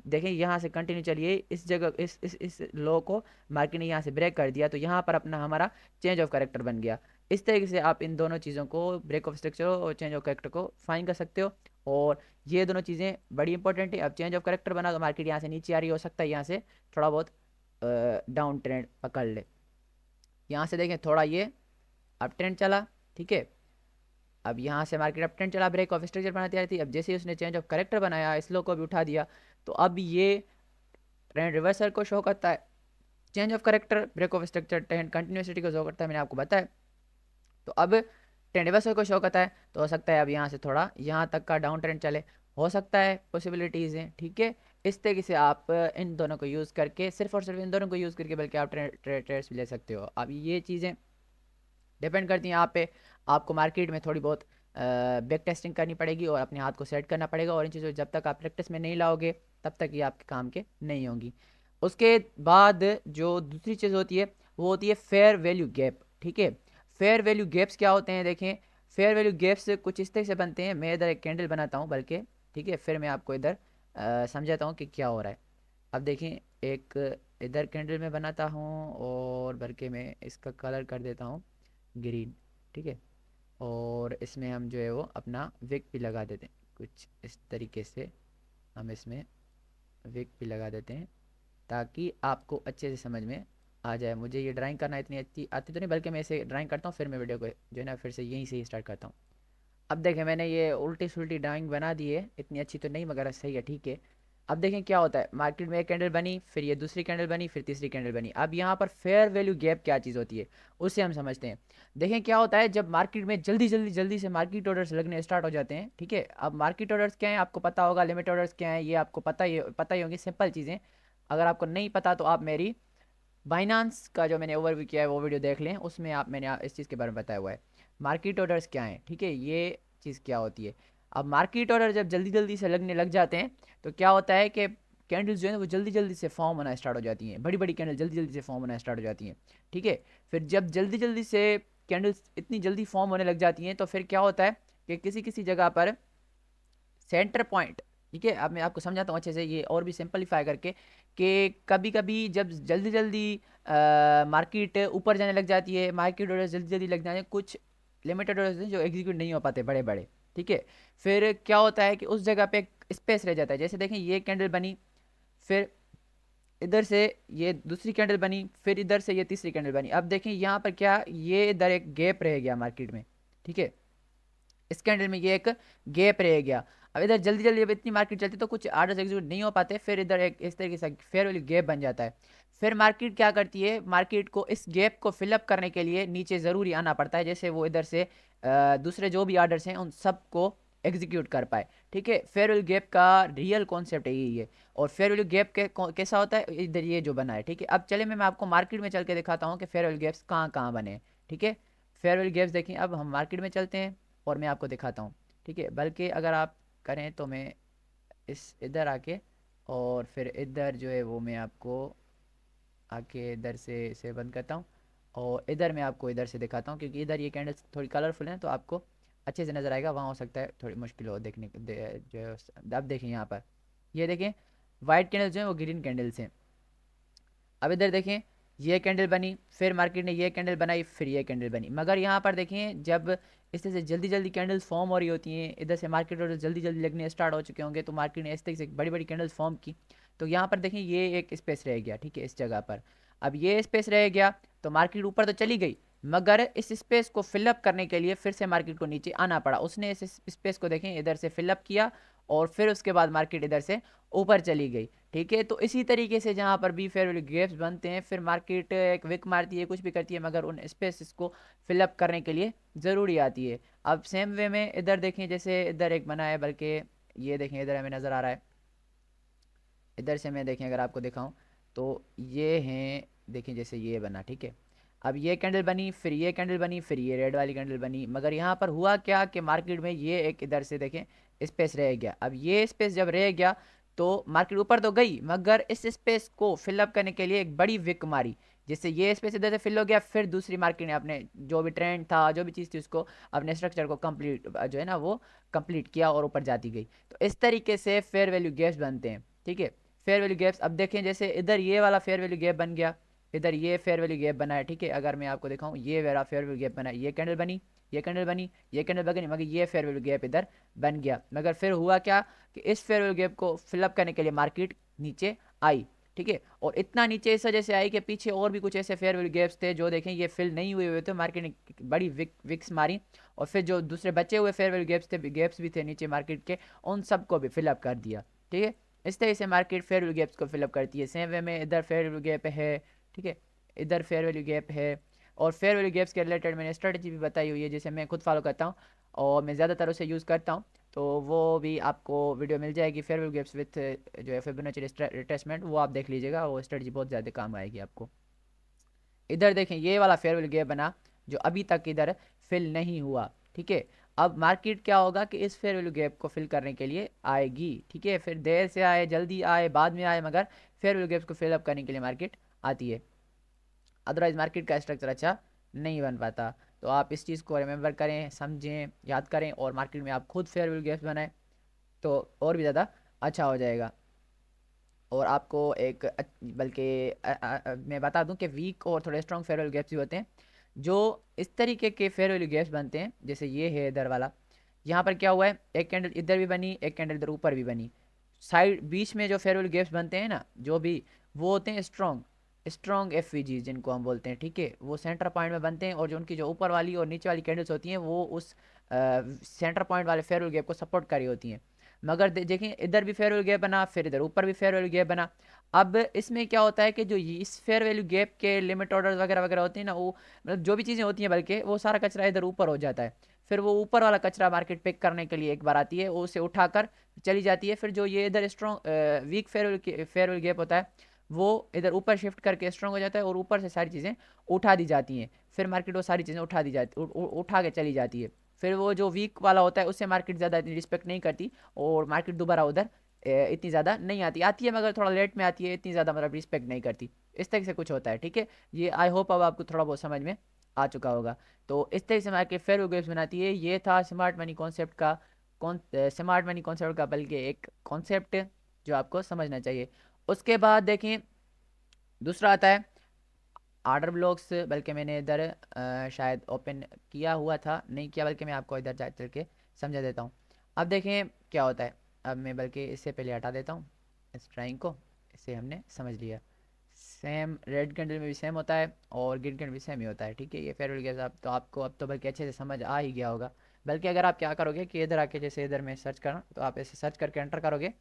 देखें यहाँ से कंटिन्यू चलिए, इस जगह इस लो को मार्केट ने यहाँ से ब्रेक कर दिया, तो यहाँ पर अपना हमारा चेंज ऑफ करेक्टर बन गया। इस तरीके से आप इन दोनों चीज़ों को, ब्रेक ऑफ स्ट्रक्चर और चेंज ऑफ करेक्टर को फाइन कर सकते हो, और ये दोनों चीज़ें बड़ी इंपॉर्टेंट है। अब चेंज ऑफ करेक्टर बना तो मार्केट यहाँ से नीचे आ रही, हो सकता है यहाँ से थोड़ा बहुत डाउन ट्रेंड पकड़ ले। यहाँ से देखें थोड़ा ये अप ट्रेंड चला। ठीक है, अब यहाँ से मार्केट अप ट्रेंड चला, ब्रेक ऑफ स्ट्रक्चर बनाती आ रही थी, अब जैसे ही उसने चेंज ऑफ करेक्टर बनाया, इस लो को भी उठा दिया, तो अब ये ट्रेंड रिवर्सल को शो करता है। Change of character, break of structure, trend continuity को शो करता है, मैंने आपको बताया। तो अब ट्रेंड रिवर्सल को शो करता है, तो हो सकता है अब यहाँ से थोड़ा यहाँ तक का डाउन ट्रेंड चले, हो सकता है, पॉसिबिलिटीज़ हैं। ठीक है, इस तरीके से आप इन दोनों को यूज़ करके, सिर्फ और सिर्फ इन दोनों को यूज़ करके, बल्कि आप ट्रेड्स भी ले सकते हो। अब ये चीज़ें डिपेंड करती हैं आप पे। आपको मार्केट में थोड़ी बहुत बैक टेस्टिंग करनी पड़ेगी और अपने हाथ को सेट करना पड़ेगा, और इन चीज़ों जब तक आप प्रैक्टिस में नहीं लाओगे तब तक ये आपके काम के नहीं होंगी। उसके बाद जो दूसरी चीज़ होती है वो होती है फेयर वैल्यू गैप। ठीक है, फेयर वैल्यू गैप्स क्या होते हैं, देखें फेयर वैल्यू गैप्स कुछ इस तरह से बनते हैं। मैं इधर एक कैंडल बनाता हूँ बल्कि, ठीक है, फिर मैं आपको इधर समझाता हूँ कि क्या हो रहा है। अब देखें एक इधर कैंडल में बनाता हूँ, और बल्कि मैं इसका कलर कर देता हूँ ग्रीन। ठीक है, और इसमें हम जो है वो अपना विक भी लगा देते हैं, कुछ इस तरीके से हम इसमें विक भी लगा देते हैं, ताकि आपको अच्छे से समझ में आ जाए। मुझे ये ड्राइंग करना इतनी अच्छी आती तो नहीं, बल्कि मैं इसे ड्राइंग करता हूँ, फिर मैं वीडियो को जो है ना फिर से यहीं से ही स्टार्ट करता हूँ। अब देखें मैंने ये उल्टी सुल्टी ड्राइंग बना दी है, इतनी अच्छी तो नहीं मगर सही है। ठीक है, अब देखें क्या होता है, मार्केट में एक कैंडल बनी, फिर ये दूसरी कैंडल बनी, फिर तीसरी कैंडल बनी। अब यहाँ पर फेयर वैल्यू गैप क्या चीज़ होती है उससे हम समझते हैं। देखें क्या होता है, जब मार्केट में जल्दी जल्दी जल्दी से मार्केट ऑर्डर्स लगने स्टार्ट हो जाते हैं। ठीक है, अब मार्केट ऑर्डर्स क्या है आपको पता होगा, लिमिट ऑर्डर्स क्या है ये आपको पता ही होंगी, सिंपल चीज़ें। अगर आपको नहीं पता तो आप मेरी बाइनांस का जो मैंने ओवरव्यू किया है वो वीडियो देख लें, उसमें आप मैंने इस चीज़ के बारे में बताया हुआ है। मार्केट ऑर्डर्स क्या हैं, ठीक है, ये चीज़ क्या होती है। अब मार्केट ऑर्डर जब जल्दी जल्दी से लगने लग जाते हैं तो क्या होता है कि कैंडल्स जो है वो जल्दी जल्दी से फॉर्म होना स्टार्ट हो जाती हैं, बड़ी बड़ी कैंडल जल्दी जल्दी से फॉर्म होना स्टार्ट हो जाती हैं। ठीक है, फिर जब जल्दी जल्दी से कैंडल्स इतनी जल्दी फॉर्म होने लग जाती हैं तो फिर क्या होता है कि किसी किसी जगह पर सेंटर पॉइंट ठीक है, अब मैं आपको समझाता हूँ अच्छे से ये और भी सिंपलीफाई करके, कि कभी कभी जब जल्दी जल्दी मार्केट ऊपर जाने लग जाती है, मार्केट ऑर्डर जल्दी जल्दी लग जाते हैं, कुछ लिमिटेड ऑर्डर हैं जो एग्जीक्यूट नहीं हो पाते बड़े बड़े। ठीक है, फिर क्या होता है कि उस जगह पे स्पेस रह जाता है। जैसे देखें ये कैंडल बनी, फिर इधर से ये दूसरी कैंडल बनी, फिर इधर से ये तीसरी कैंडल बनी। अब देखें यहाँ पर क्या, ये इधर एक गैप रह गया मार्केट में। ठीक है, इस कैंडल में ये एक गैप रह गया। अब इधर जल्दी जल्दी जब इतनी मार्केट चलती है तो कुछ आर्डर्स एग्जीक्यूट नहीं हो पाते, फिर इधर एक इस तरीके से फेयर वैल्यू गैप बन जाता है। फिर मार्केट क्या करती है, मार्केट को इस गैप को फिलअप करने के लिए नीचे ज़रूरी आना पड़ता है, जैसे वो इधर से दूसरे जो भी आर्डर्स हैं उन सब को एग्जीक्यूट कर पाए। ठीक है, फेयर वैल्यू गैप का रियल कॉन्सेप्ट यही है। और फेयर वैल्यू गैप के कैसा होता है, इधर ये जो बना है। ठीक है, अब चले मैं आपको मार्केट में चल के दिखाता हूँ कि फेयर वैल्यू गैप्स कहाँ कहाँ बने हैं। ठीक है, फेयर वैल्यू गैप्स देखें, अब हम मार्केट में चलते हैं और मैं आपको दिखाता हूँ। ठीक है, बल्कि अगर आप करें तो मैं इस इधर आके और फिर इधर जो है वो मैं आपको आके इधर से इसे बंद करता हूँ, और इधर मैं आपको इधर से दिखाता हूँ, क्योंकि इधर ये कैंडल्स थोड़ी कलरफुल हैं तो आपको अच्छे से नज़र आएगा। वहाँ हो सकता है थोड़ी मुश्किल हो देखने जो है अब देखें यहाँ पर, ये देखें वाइट कैंडल्स जो हैं वो ग्रीन कैंडल्स हैं। अब इधर देखें ये कैंडल बनी, फिर मार्केट ने ये कैंडल बनाई, फिर ये कैंडल बनी। मगर यहाँ पर देखें जब इस तरह से जल्दी जल्दी कैंडल्स फॉर्म हो रही होती हैं, इधर से मार्केट ऑर्डर जल्दी जल्दी लगने स्टार्ट हो चुके होंगे, तो मार्केट ने इस तरीके से बड़ी बड़ी कैंडल्स फॉर्म की, तो यहाँ पर देखें ये एक स्पेस रह गया। ठीक है, इस जगह पर अब ये स्पेस रह गया, तो मार्केट ऊपर तो चली गई, मगर इस स्पेस को फिलअप करने के लिए फिर से मार्केट को नीचे आना पड़ा। उसने इस स्पेस को देखें इधर से फिलअप किया, और फिर उसके बाद मार्केट इधर से ऊपर चली गई। ठीक है, तो इसी तरीके से जहाँ पर भी फेयर वैल्यू गैप्स बनते हैं, फिर मार्केट एक विक मारती है, कुछ भी करती है, मगर उन स्पेस को फिलअप करने के लिए ज़रूरी आती है। अब सेम वे में इधर देखें, जैसे इधर एक बना है, बल्कि ये देखें इधर हमें नज़र आ रहा है, इधर से मैं देखें अगर आपको दिखाऊं तो ये हैं, देखें जैसे ये बना। ठीक है, अब ये कैंडल बनी, फिर ये कैंडल बनी, फिर ये रेड वाली कैंडल बनी, मगर यहाँ पर हुआ क्या कि मार्केट में ये एक इधर से देखें स्पेस रह गया। अब ये स्पेस जब रह गया तो मार्केट ऊपर तो गई, मगर इस स्पेस को फिलअप करने के लिए एक बड़ी विक मारी, जिससे ये स्पेस इधर से फिल हो गया। फिर दूसरी मार्केट ने अपने जो भी ट्रेंड था, जो भी चीज़ थी, उसको अपने स्ट्रक्चर को कंप्लीट जो है ना वो कंप्लीट किया और ऊपर जाती गई। तो इस तरीके से फेयर वैल्यू गैप्स बनते हैं। ठीक है, फेयर वैल्यू गैप्स अब देखें, जैसे इधर ये वाला फेयर वैल्यू गैप बन गया, इधर ये फेयर वैल्यू गैप बना है। ठीक है, अगर मैं आपको दिखाऊं ये वाला फेयर वैल्यू गैप बना है, ये कैंडल बनी, ये कैंडल बनी, ये कैंडल बनी, मगर ये फेयर वैल्यू गैप इधर बन गया। मगर फिर हुआ क्या कि इस फेयर वैल्यू गैप को फिलअप करने के लिए मार्केट नीचे आई। ठीक है, और इतना नीचे इस वजह से आई कि पीछे और भी कुछ ऐसे फेयर वैल्यू गैप्स थे जो देखें ये फिल नहीं हुए हुए थे, मार्केट ने बड़ी विक्स मारी, और फिर जो दूसरे बचे हुए फेयर वैल्यू गैप्स भी थे नीचे मार्केट के, उन सबको भी फिलअप कर दिया। ठीक है, इस तरह से मार्केट फेयर वैल्यू गैप्स को फिलअप करती है। सेम वे में इधर फेयर वैल्यू गैप है। ठीक है, इधर फेयर वैल्यू गैप है, और फेयर वैल्यू गैप्स के रिलेटेड मैंने स्ट्रेटजी भी बताई हुई है, जिसे मैं खुद फॉलो करता हूँ और मैं ज़्यादातर उसे यूज़ करता हूँ। तो वो भी आपको वीडियो मिल जाएगी, फेयर वैल्यू गैप्स विथ जो है फिबोनाची रिट्रेसमेंट, वो आप देख लीजिएगा, वो स्ट्रेटजी बहुत ज़्यादा काम आएगी आपको। इधर देखें ये वाला फेयर वैल्यू गैप बना जो अभी तक इधर फिल नहीं हुआ। ठीक है, अब मार्केट क्या होगा कि इस फेयर वैल्यू गैप को फिल करने के लिए आएगी। ठीक है, फिर देर से आए, जल्दी आए, बाद में आए, मगर फेयर वैल्यू गैप्स को फिल अप करने के लिए मार्केट आती है। अदरवाइज मार्केट का स्ट्रक्चर अच्छा नहीं बन पाता। तो आप इस चीज़ को रिमेंबर करें, समझें, याद करें, और मार्केट में आप खुद फेयर वैल्यू गैप्स बनाएं तो और भी ज़्यादा अच्छा हो जाएगा। और आपको एक बल्कि मैं बता दूं कि वीक और थोड़े स्ट्रॉन्ग फेयर वैल्यू गैप्स भी होते हैं जो इस तरीके के फेयर वैल्यू गैप्स बनते हैं। जैसे ये है इधर वाला, यहाँ पर क्या हुआ है, एक कैंडल इधर भी बनी, एक कैंडल इधर ऊपर भी बनी, साइड बीच में जो फेयर वैल्यू गैप्स बनते हैं ना जो भी, वो होते हैं स्ट्रॉन्ग स्ट्रॉन्ग एफ जिनको हम बोलते हैं। ठीक है, वो सेंटर पॉइंट में बनते हैं, और जो उनकी जो ऊपर वाली और नीचे वाली कैंडल्स होती हैं वो उस सेंटर पॉइंट वाले फेयर वैल्यू गैप को सपोर्ट कर रही होती हैं। मगर देखें इधर भी फेयर वैल्यू गैप बना, फिर इधर ऊपर भी फेयर वैल्यू गैप बना। अब इसमें क्या होता है कि जो इस फेयर वैल्यू गैप के लिमिट ऑर्डर वगैरह वगैरह होते हैं ना, वो मतलब जो भी चीज़ें होती हैं, बल्कि वो सारा कचरा इधर ऊपर हो जाता है। फिर वो ऊपर वाला कचरा मार्केट पिक करने के लिए एक बार आती है, वो उसे उठाकर चली जाती है। फिर जो ये इधर strong week fair value gap होता है, वो इधर ऊपर शिफ्ट करके स्ट्रॉन्ग हो जाता है, और ऊपर से सारी चीज़ें उठा दी जाती हैं। फिर मार्केट वो सारी चीज़ें उठा दी जाती उठा के चली जाती है। फिर वो जो वीक वाला होता है उससे मार्केट ज़्यादा इतनी रिस्पेक्ट नहीं करती, और मार्केट दोबारा उधर इतनी ज़्यादा नहीं आती, आती है मगर थोड़ा लेट में आती है, इतनी ज़्यादा मतलब रिस्पेक्ट नहीं करती। इस तरह से कुछ होता है। ठीक है, ये आई होप अब आपको थोड़ा बहुत समझ में आ चुका होगा। तो इस तरह से मार्केट फेयर वैल्यू गैप्स बनाती है। ये था स्मार्ट मनी कॉन्सेप्ट का कौन स्मार्ट मनी कॉन्सेप्ट का, बल्कि एक कॉन्सेप्ट जो आपको समझना चाहिए। उसके बाद देखें दूसरा आता है आर्डर ब्लॉक्स, बल्कि मैंने इधर शायद ओपन किया हुआ था, नहीं किया, बल्कि मैं आपको इधर जा चल के समझा देता हूँ। अब देखें क्या होता है। अब मैं बल्कि इससे पहले हटा देता हूँ इस ड्राइंग को। इसे हमने समझ लिया। सेम रेड कैंडल में भी सेम होता है और ग्रीन कैंडल भी सेम ही होता है, ठीक है। ये फेयरवेल गैस आप तो आपको अब तो बल्कि अच्छे से समझ आ ही गया होगा। बल्कि अगर आप क्या करोगे कि इधर आके, जैसे इधर में सर्च करना, तो आप ऐसे सर्च करके एंटर करोगे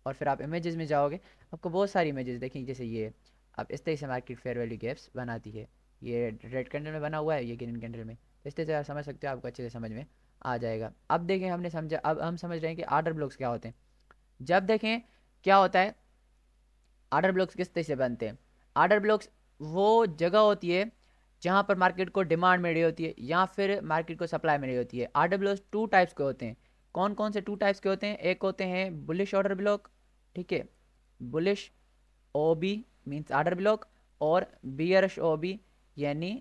और फिर आप इमेजेस में जाओगे, आपको बहुत सारी इमेजेस देखेंगे। जैसे ये अब इस तरह से मार्केट फेयर वैल्यू गैप्स बनाती है। ये रेड कैंडल में बना हुआ है, ये ग्रीन कैंडल में। तो इस तरह से आप समझ सकते हो, आपको अच्छे से समझ में आ जाएगा। अब देखें हमने समझा, अब हम समझ रहे हैं कि आर्डर ब्लॉक्स क्या होते हैं। जब देखें क्या होता है, आर्डर ब्लॉक्स किस तरह से बनते हैं। आर्डर ब्लॉक्स वो जगह होती है जहाँ पर मार्केट को डिमांड मिल रही होती है या फिर मार्केट को सप्लाई मिल रही होती है। आर्डर ब्लॉक्स टू टाइप्स के होते हैं। कौन कौन से टू टाइप्स के होते हैं? एक होते हैं बुलिश ऑर्डर ब्लॉक, ठीक है, bullish O B means order block, और बियरिश ओ बी यानी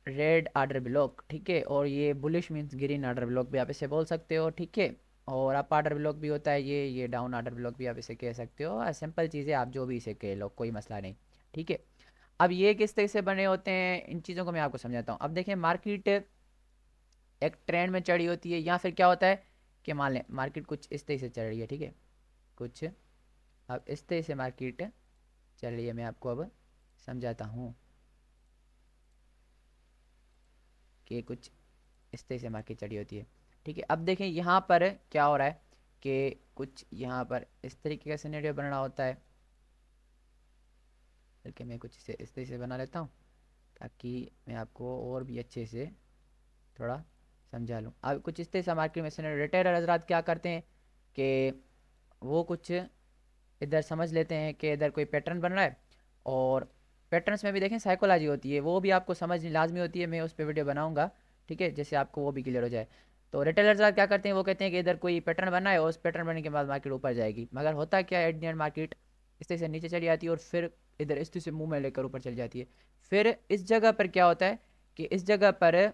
रेड आर्डर ब्लॉक, ठीक है। और ये bullish means green order block भी आप इसे बोल सकते हो, ठीक है। और अप आर्डर ब्लॉक भी होता है ये डाउन आर्डर ब्लॉक भी आप इसे कह सकते हो। सिंपल चीज़ें, आप जो भी इसे कह लो, कोई मसला नहीं, ठीक है। अब ये किस तरह से बने होते हैं, इन चीज़ों को मैं आपको समझाता हूँ। अब देखिए मार्केट एक ट्रेंड में चढ़ी होती है, या फिर क्या होता है कि मान लें मार्केट कुछ इस तरह से चल रही है, ठीक है, कुछ अब इस तरह से मार्केट चल रही है। मैं आपको अब समझाता हूँ कि कुछ इस तरह से मार्केट चढ़ी होती है, ठीक है। अब देखें यहाँ पर क्या हो रहा है कि कुछ यहाँ पर इस तरीके का सिनेरियो बनना होता है। बल्कि मैं कुछ इसे इस तरह से बना लेता हूँ ताकि मैं आपको और भी अच्छे से थोड़ा समझा लूँ। अब कुछ इस तरह से मार्केट में सिनेरियो, रिटेलर हजरात क्या करते हैं कि वो कुछ इधर समझ लेते हैं कि इधर कोई पैटर्न बन रहा है। और पैटर्न्स में भी देखें साइकोलॉजी होती है, वो भी आपको समझनी लाजमी होती है। मैं उस पर वीडियो बनाऊंगा, ठीक है, जैसे आपको वो भी क्लियर हो जाए। तो रिटेलर्स क्या करते हैं, वो कहते हैं कि इधर कोई पैटर्न बना है और उस पैटर्न बनने के बाद मार्केट ऊपर जाएगी, मगर होता क्या है, एट द एंड मार्केट इस तरह से नीचे चली जाती है और फिर इधर इस तरह से मुंह में लेकर ऊपर चली जाती है। फिर इस जगह पर क्या होता है कि इस जगह पर,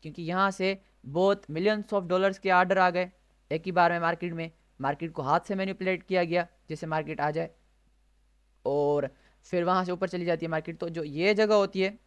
क्योंकि यहाँ से बहुत मिलियंस ऑफ डॉलर्स के आर्डर आ गए एक ही बार में मार्केट में, मार्केट को हाथ से मैनिपुलेट किया गया जिससे मार्केट आ जाए और फिर वहाँ से ऊपर चली जाती है मार्केट। तो जो ये जगह होती है,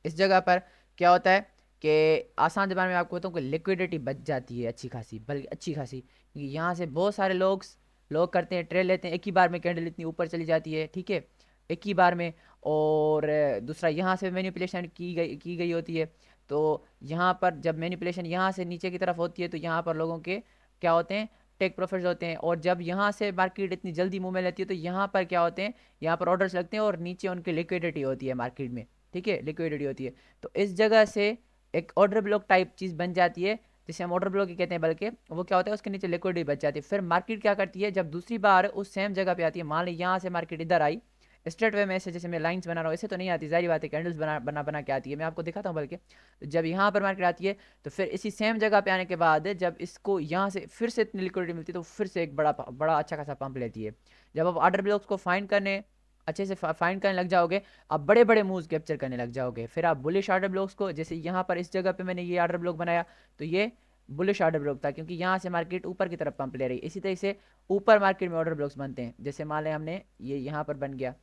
इस जगह पर क्या होता है कि आसान जबान में आपको बताऊँ कि लिक्विडिटी बच जाती है अच्छी खासी, बल्कि अच्छी खासी, क्योंकि यहाँ से बहुत सारे लोग करते हैं, ट्रेड लेते हैं, एक ही बार में कैंडल इतनी ऊपर चली जाती है, ठीक है, एक ही बार में। और दूसरा यहाँ से मैनिपुलेशन की गई होती है। तो यहाँ पर जब मैनिपुलेशन यहाँ से नीचे की तरफ होती है तो यहाँ पर लोगों के क्या होते हैं, टेक प्रॉफिट्स होते हैं। और जब यहाँ से मार्केट इतनी जल्दी मुंह में लेती है तो यहाँ पर क्या होते हैं, यहाँ पर ऑर्डर्स लगते हैं और नीचे उनकी लिक्विडिटी होती है मार्केट में, ठीक है, लिक्विडिटी होती है। तो इस जगह से एक ऑर्डर ब्लॉक टाइप चीज़ बन जाती है, जिसे हम ऑर्डर ब्लॉक ही कहते हैं। बल्कि वो क्या होता है, उसके नीचे लिक्विडिटी बच जाती है। फिर मार्केट क्या करती है, जब दूसरी बार उस सेम जगह पे आती है, मान ली यहाँ से मार्केट इधर आई स्ट्रेट वे में, ऐसे जैसे मैं लाइंस बना रहा हूँ, ऐसे तो नहीं आती, जारी बात है, कैंडल्स बना बना बना के आती है, मैं आपको दिखाता हूँ। बल्कि तो जब यहाँ पर मार्केट आती है तो फिर इसी सेम जगह पे आने के बाद जब इसको यहाँ से फिर से इतनी लिक्विडिटी मिलती है तो फिर से एक बड़ा बड़ा अच्छा खासा पंप लेती है। जब आप ऑर्डर ब्लॉक्स को फाइंड करने अच्छे से फाइंड करने लग जाओगे, आप बड़े बड़े मूव्स कैप्चर करने लग जाओगे। फिर आप बुलिश ऑर्डर ब्लॉक्स को, जैसे यहाँ पर इस जगह पे मैंने ये ऑर्डर ब्लॉक बनाया, तो ये बुलिश ऑर्डर ब्लॉक था क्योंकि यहाँ से मार्केट ऊपर की तरफ पंप ले रही है। इसी तरह से ऊपर मार्केट में ऑर्डर ब्लॉक्स बनते हैं। जैसे मान लें हमने ये यहाँ पर बन गया,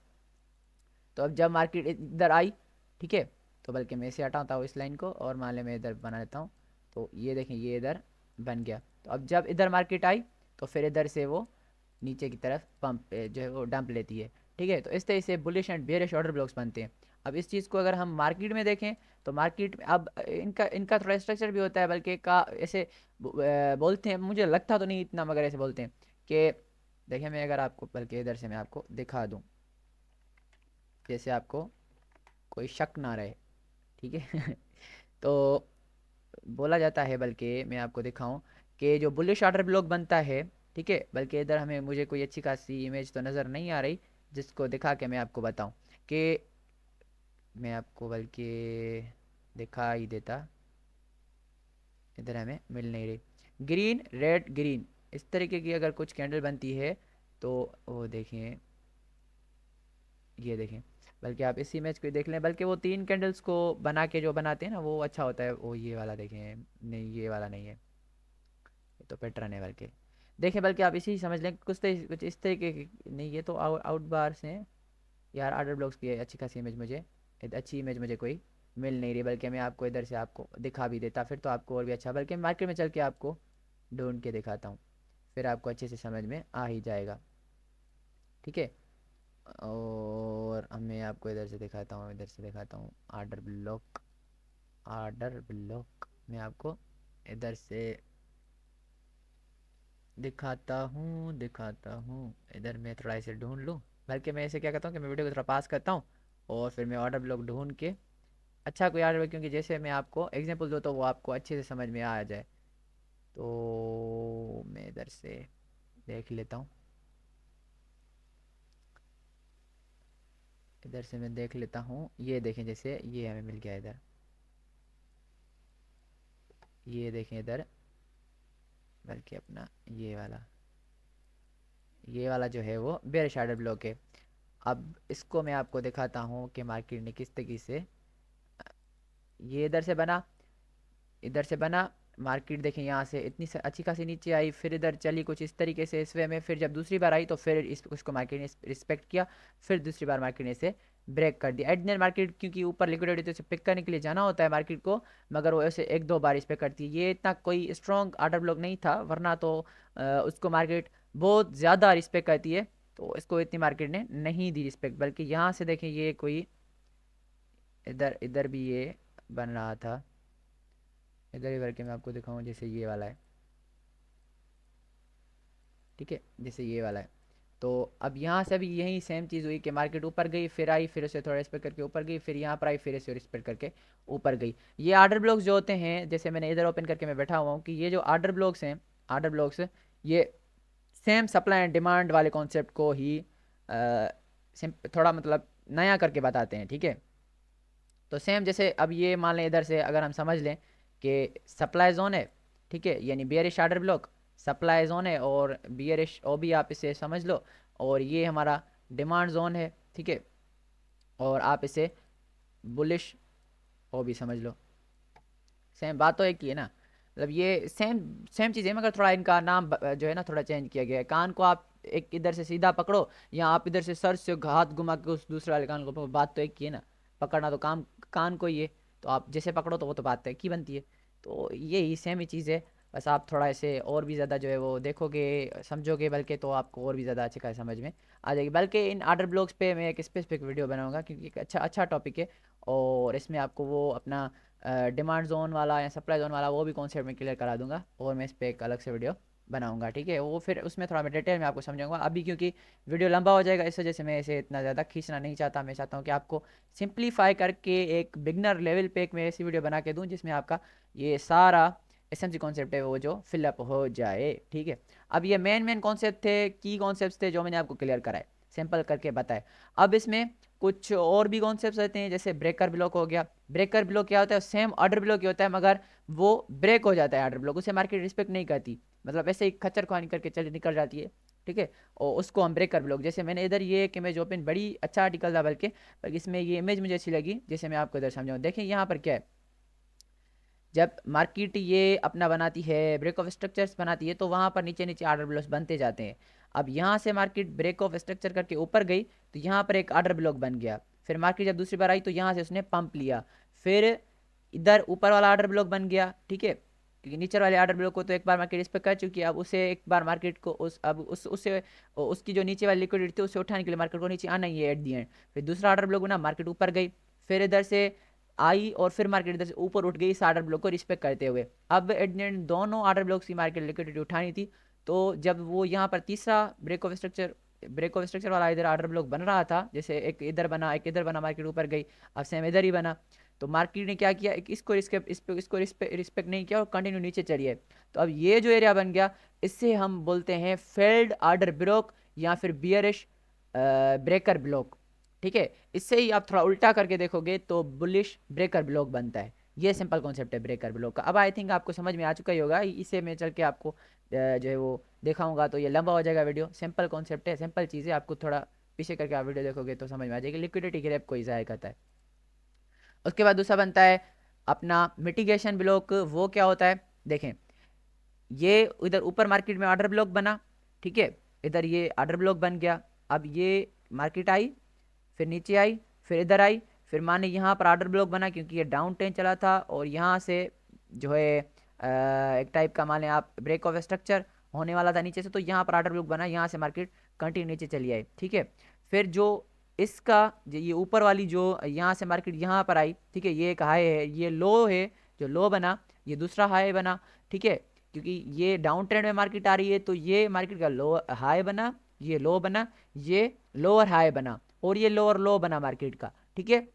तो अब जब मार्केट इधर आई, ठीक है, तो बल्कि मैं इसे हटाता हूँ इस लाइन को और मान लें मैं इधर बना लेता हूँ। तो ये देखें ये इधर बन गया। तो अब जब इधर मार्केट आई तो फिर इधर से वो नीचे की तरफ पंप जो है वो डंप लेती है, ठीक है। तो इस तरह से bullish and bearish order blocks बनते हैं। अब इस चीज़ को अगर हम मार्केट में देखें तो मार्केट में अब इनका इनका थोड़ा स्ट्रक्चर भी होता है, बल्कि का ऐसे बोलते हैं, मुझे लगता तो नहीं इतना, मगर ऐसे बोलते हैं कि देखिए, मैं अगर आपको बल्कि इधर से मैं आपको दिखा दूँ, जैसे आपको कोई शक ना रहे, ठीक है। तो बोला जाता है, बल्कि मैं आपको दिखाऊं कि जो बुलिश ऑर्डर ब्लॉक बनता है, ठीक है, बल्कि इधर हमें मुझे कोई अच्छी खासी इमेज तो नज़र नहीं आ रही जिसको दिखा के मैं आपको बताऊं कि मैं आपको बल्कि दिखा ही देता, इधर हमें मिल नहीं रही। ग्रीन रेड ग्रीन इस तरीके की अगर कुछ कैंडल बनती है तो वो देखें ये देखें, बल्कि आप इस इमेज को देख लें, बल्कि वो 3 कैंडल्स को बना के जो बनाते हैं ना वो अच्छा होता है। वो ये वाला देखें, नहीं ये वाला नहीं है, ये तो पैटर्न है। बल्कि देखें, बल्कि आप इसी समझ लें, कुछ इस तरीके की नहीं, ये तो आउट बार्स हैं यार। आर्डर ब्लॉक्स की है अच्छी खासी इमेज मुझे, अच्छी इमेज मुझे कोई मिल नहीं रही। बल्कि मैं आपको इधर से आपको दिखा भी देता फिर तो आपको और भी अच्छा, बल्कि मार्केट में चल के आपको ढूंढ के दिखाता हूँ, फिर आपको अच्छे से समझ में आ ही जाएगा। ठीक है, और मैं आपको इधर से दिखाता हूँ, इधर से दिखाता हूँ आर्डर ब्लॉक। आर्डर ब्लॉक मैं आपको इधर से दिखाता हूँ। इधर मैं थोड़ा इसे ढूंढ लूँ, बल्कि मैं इसे क्या करता हूँ कि मैं वीडियो को थोड़ा पास करता हूँ और फिर मैं ऑर्डर ब्लॉक ढूंढ के अच्छा कोई ऑर्डर, क्योंकि जैसे मैं आपको एग्जांपल दूँ तो वो आपको अच्छे से समझ में आ जाए। तो मैं इधर से देख लेता हूँ, इधर से मैं देख लेता हूँ। ये देखें, जैसे ये हमें मिल गया इधर, ये देखें इधर, बल्कि अपना ये वाला जो है वो बेयर शार्डर ब्लॉक है। अब इसको मैं आपको दिखाता हूँ कि मार्केट ने किस तरीके से ये इधर से बना मार्केट देखें यहाँ से इतनी अच्छी खासी नीचे आई, फिर इधर चली कुछ इस तरीके से इस वे में, फिर जब दूसरी बार आई तो फिर उसको मार्केट ने रिस्पेक्ट किया, फिर दूसरी बार मार्केट ने इसे ब्रेक कर दिया। एडनर मार्केट क्योंकि ऊपर लिक्विडिटी तो इसे पिक करने के लिए जाना होता है मार्केट को, मगर वो ऐसे एक दो बार इस पे करती है। ये इतना कोई स्ट्रॉन्ग आर्डर ब्लॉक नहीं था, वरना तो उसको मार्केट बहुत ज़्यादा रिस्पेक्ट करती है, तो इसको इतनी मार्केट ने नहीं दी रिस्पेक्ट। बल्कि यहाँ से देखें, ये कोई इधर इधर भी ये बन रहा था, इधर ही करके मैं आपको दिखाऊं, जैसे ये वाला है। ठीक है, जैसे ये वाला है। तो अब यहाँ से भी यही सेम चीज़ हुई कि मार्केट ऊपर गई, फिर आई, फिर उसे थोड़ा रिस्पेक्ट करके ऊपर गई, फिर यहाँ पर आई, फिर इसे रिस्पेक्ट करके ऊपर गई। ये आर्डर ब्लॉक्स जो होते हैं, जैसे मैंने इधर ओपन करके मैं बैठा हुआ हूँ, कि ये जो आर्डर ब्लॉक्स हैं, आर्डर ब्लॉक्स ये सेम सप्लाई एंड डिमांड वाले कॉन्सेप्ट को ही थोड़ा मतलब नया करके बताते हैं। ठीक है, तो सेम जैसे अब ये मान लें, इधर से अगर हम समझ लें कि सप्लाई जोन है, ठीक है, यानी bearish order block supply zone है, और बियरिश ओ भी आप इसे समझ लो, और ये हमारा डिमांड जोन है। ठीक है, और आप इसे बुलिश ओ भी समझ लो। सेम बात तो एक ही है ना, मतलब ये सेम सेम चीज़ है, मगर थोड़ा इनका नाम जो है ना थोड़ा चेंज किया गया है। कान को आप एक इधर से सीधा पकड़ो, या आप इधर से सर से हाथ घुमा के उस दूसरे वाले कान को पकड़ो, बात तो एक ही है ना। पकड़ना तो काम कान को ही है, तो आप जैसे पकड़ो तो वो तो बात एक ही बनती है। तो यही सेम ही चीज़ है, बस आप थोड़ा ऐसे और भी ज़्यादा जो है वो देखोगे समझोगे, बल्कि तो आपको और भी ज़्यादा अच्छे खासे समझ में आ जाएगी। बल्कि इन आर्डर ब्लॉक्स पे मैं एक स्पेसिफिक वीडियो बनाऊंगा, क्योंकि एक अच्छा अच्छा टॉपिक है, और इसमें आपको वो अपना डिमांड जोन वाला या सप्लाई जोन वाला वो भी कॉन्सेप्ट में क्लियर करा दूंगा, और मैं इस पर एक अलग से वीडियो बनाऊंगा। ठीक है, वो फिर उसमें थोड़ा मैं डिटेल में आपको समझाऊंगा। अभी क्योंकि वीडियो लंबा हो जाएगा, इस वजह से मैं इसे इतना ज़्यादा खींचना नहीं चाहता। मैं चाहता हूँ कि आपको सिंप्लीफाई करके एक बिगनर लेवल पे एक मैं ऐसी वीडियो बना के दूँ जिसमें आपका ये सारा एसएमसी कॉन्सेप्ट है वो जो फिलअप हो जाए। ठीक है, अब ये मेन मेन कॉन्सेप्ट थे, की कॉन्सेप्ट थे जो मैंने आपको क्लियर कराए, सिंपल करके बताए। अब इसमें कुछ और भी कॉन्सेप्ट रहते हैं, जैसे ब्रेकर ब्लॉक हो गया। ब्रेकर ब्लॉक क्या होता है, सेम ऑर्डर ब्लॉक ही होता है, मगर वो ब्रेक हो जाता है ऑर्डर ब्लॉक, उसे मार्केट रिस्पेक्ट नहीं करती, मतलब ऐसे ही खच्चर खुआनी करके चले निकल जाती है। ठीक है, और उसको हम ब्रेकर ब्लॉक, जैसे मैंने इधर ये एक इमेज ओपन, बड़ी अच्छा आर्टिकल था बल्कि इसमें ये इमेज मुझे अच्छी लगी, जैसे मैं आपको इधर समझाऊँ। देखिए यहाँ पर क्या है, जब मार्केट ये अपना बनाती है ब्रेक ऑफ स्ट्रक्चर्स बनाती है, तो वहाँ पर नीचे नीचे आर्डर ब्लॉक्स बनते जाते हैं। अब यहाँ से मार्केट ब्रेक ऑफ स्ट्रक्चर करके ऊपर गई, तो यहाँ पर एक आर्डर ब्लॉक बन गया। फिर मार्केट जब दूसरी बार आई तो यहाँ से उसने पंप लिया, फिर इधर ऊपर वाला आर्डर ब्लॉक बन गया। ठीक है, क्योंकि नीचे वाले आर्डर ब्लॉक को तो एक बार मार्केट इस पर कर चुकी है, अब उसे एक बार मार्केट को उस अब उस उससे उसकी जो नीचे वाली लिक्विडिटी थी उसे उठाने के लिए मार्केट को नीचे आना ही है एट दी एंड। फिर दूसरा आर्डर ब्लॉक बना, मार्केट ऊपर गई, फिर इधर से आई, और फिर मार्केट इधर से ऊपर उठ गई इस आर्डर ब्लॉक को रिस्पेक्ट करते हुए। अब एट द एंड दोनों आर्डर ब्लॉक्स की मार्केट लिक्विडिटी उठानी थी, तो जब वो यहाँ पर तीसरा ब्रेक ऑफ स्ट्रक्चर वाला इधर आर्डर ब्लॉक बन रहा था, जैसे एक इधर बना एक इधर बना, मार्केट ऊपर गई, अब सेम इधर ही बना, तो मार्केट ने क्या किया, एक इसको रिस्पेक्ट नहीं किया और कंटिन्यू नीचे चली है। तो अब ये जो एरिया बन गया, इससे हम बोलते हैं फेल्ड आर्डर ब्लॉक, या फिर बियरिश ब्रेकर ब्लॉक। ठीक है, इससे ही आप थोड़ा उल्टा करके देखोगे तो बुलिश ब्रेकर ब्लॉक बनता है। ये सिंपल कॉन्सेप्ट है ब्रेकर ब्लॉक का। अब आई थिंक आपको समझ में आ चुका ही होगा, इसे मैं चल के आपको जो है वो दिखाऊंगा, तो ये लंबा हो जाएगा वीडियो। सिंपल कॉन्सेप्ट है, सिंपल चीज़ है, आपको थोड़ा पीछे करके आप वीडियो देखोगे तो समझ में आ जाएगी लिक्विडिटी गैप कोई ज़ाहिर करता है। उसके बाद दूसरा बनता है अपना मिटिगेशन ब्लॉक। वो क्या होता है, देखें ये इधर ऊपर मार्केट में ऑर्डर ब्लॉक बना, ठीक है, इधर ये ऑर्डर ब्लॉक बन गया। अब ये मार्केट आई, फिर नीचे आई, फिर इधर आई, फिर माने यहाँ पर ऑर्डर ब्लॉक बना क्योंकि ये डाउन ट्रेंड चला था और यहाँ से जो है एक टाइप का माने आप ब्रेक ऑफ स्ट्रक्चर होने वाला था नीचे से, तो यहाँ पर ऑर्डर ब्लॉक बना, यहाँ से मार्केट कंटिन्यू नीचे चली आई, ठीक है। फिर जो इसका ये ऊपर वाली जो यहाँ से मार्केट यहाँ पर आई, ठीक है, ये एक हाई है, ये लो है, जो लो बना ये दूसरा हाई बना, ठीक है, क्योंकि ये डाउन ट्रेंड में मार्केट आ रही है तो ये मार्केट का लो हाई बना, ये लो बना, ये लोअर हाई बना और ये लोअर लो बना मार्केट का, ठीक है।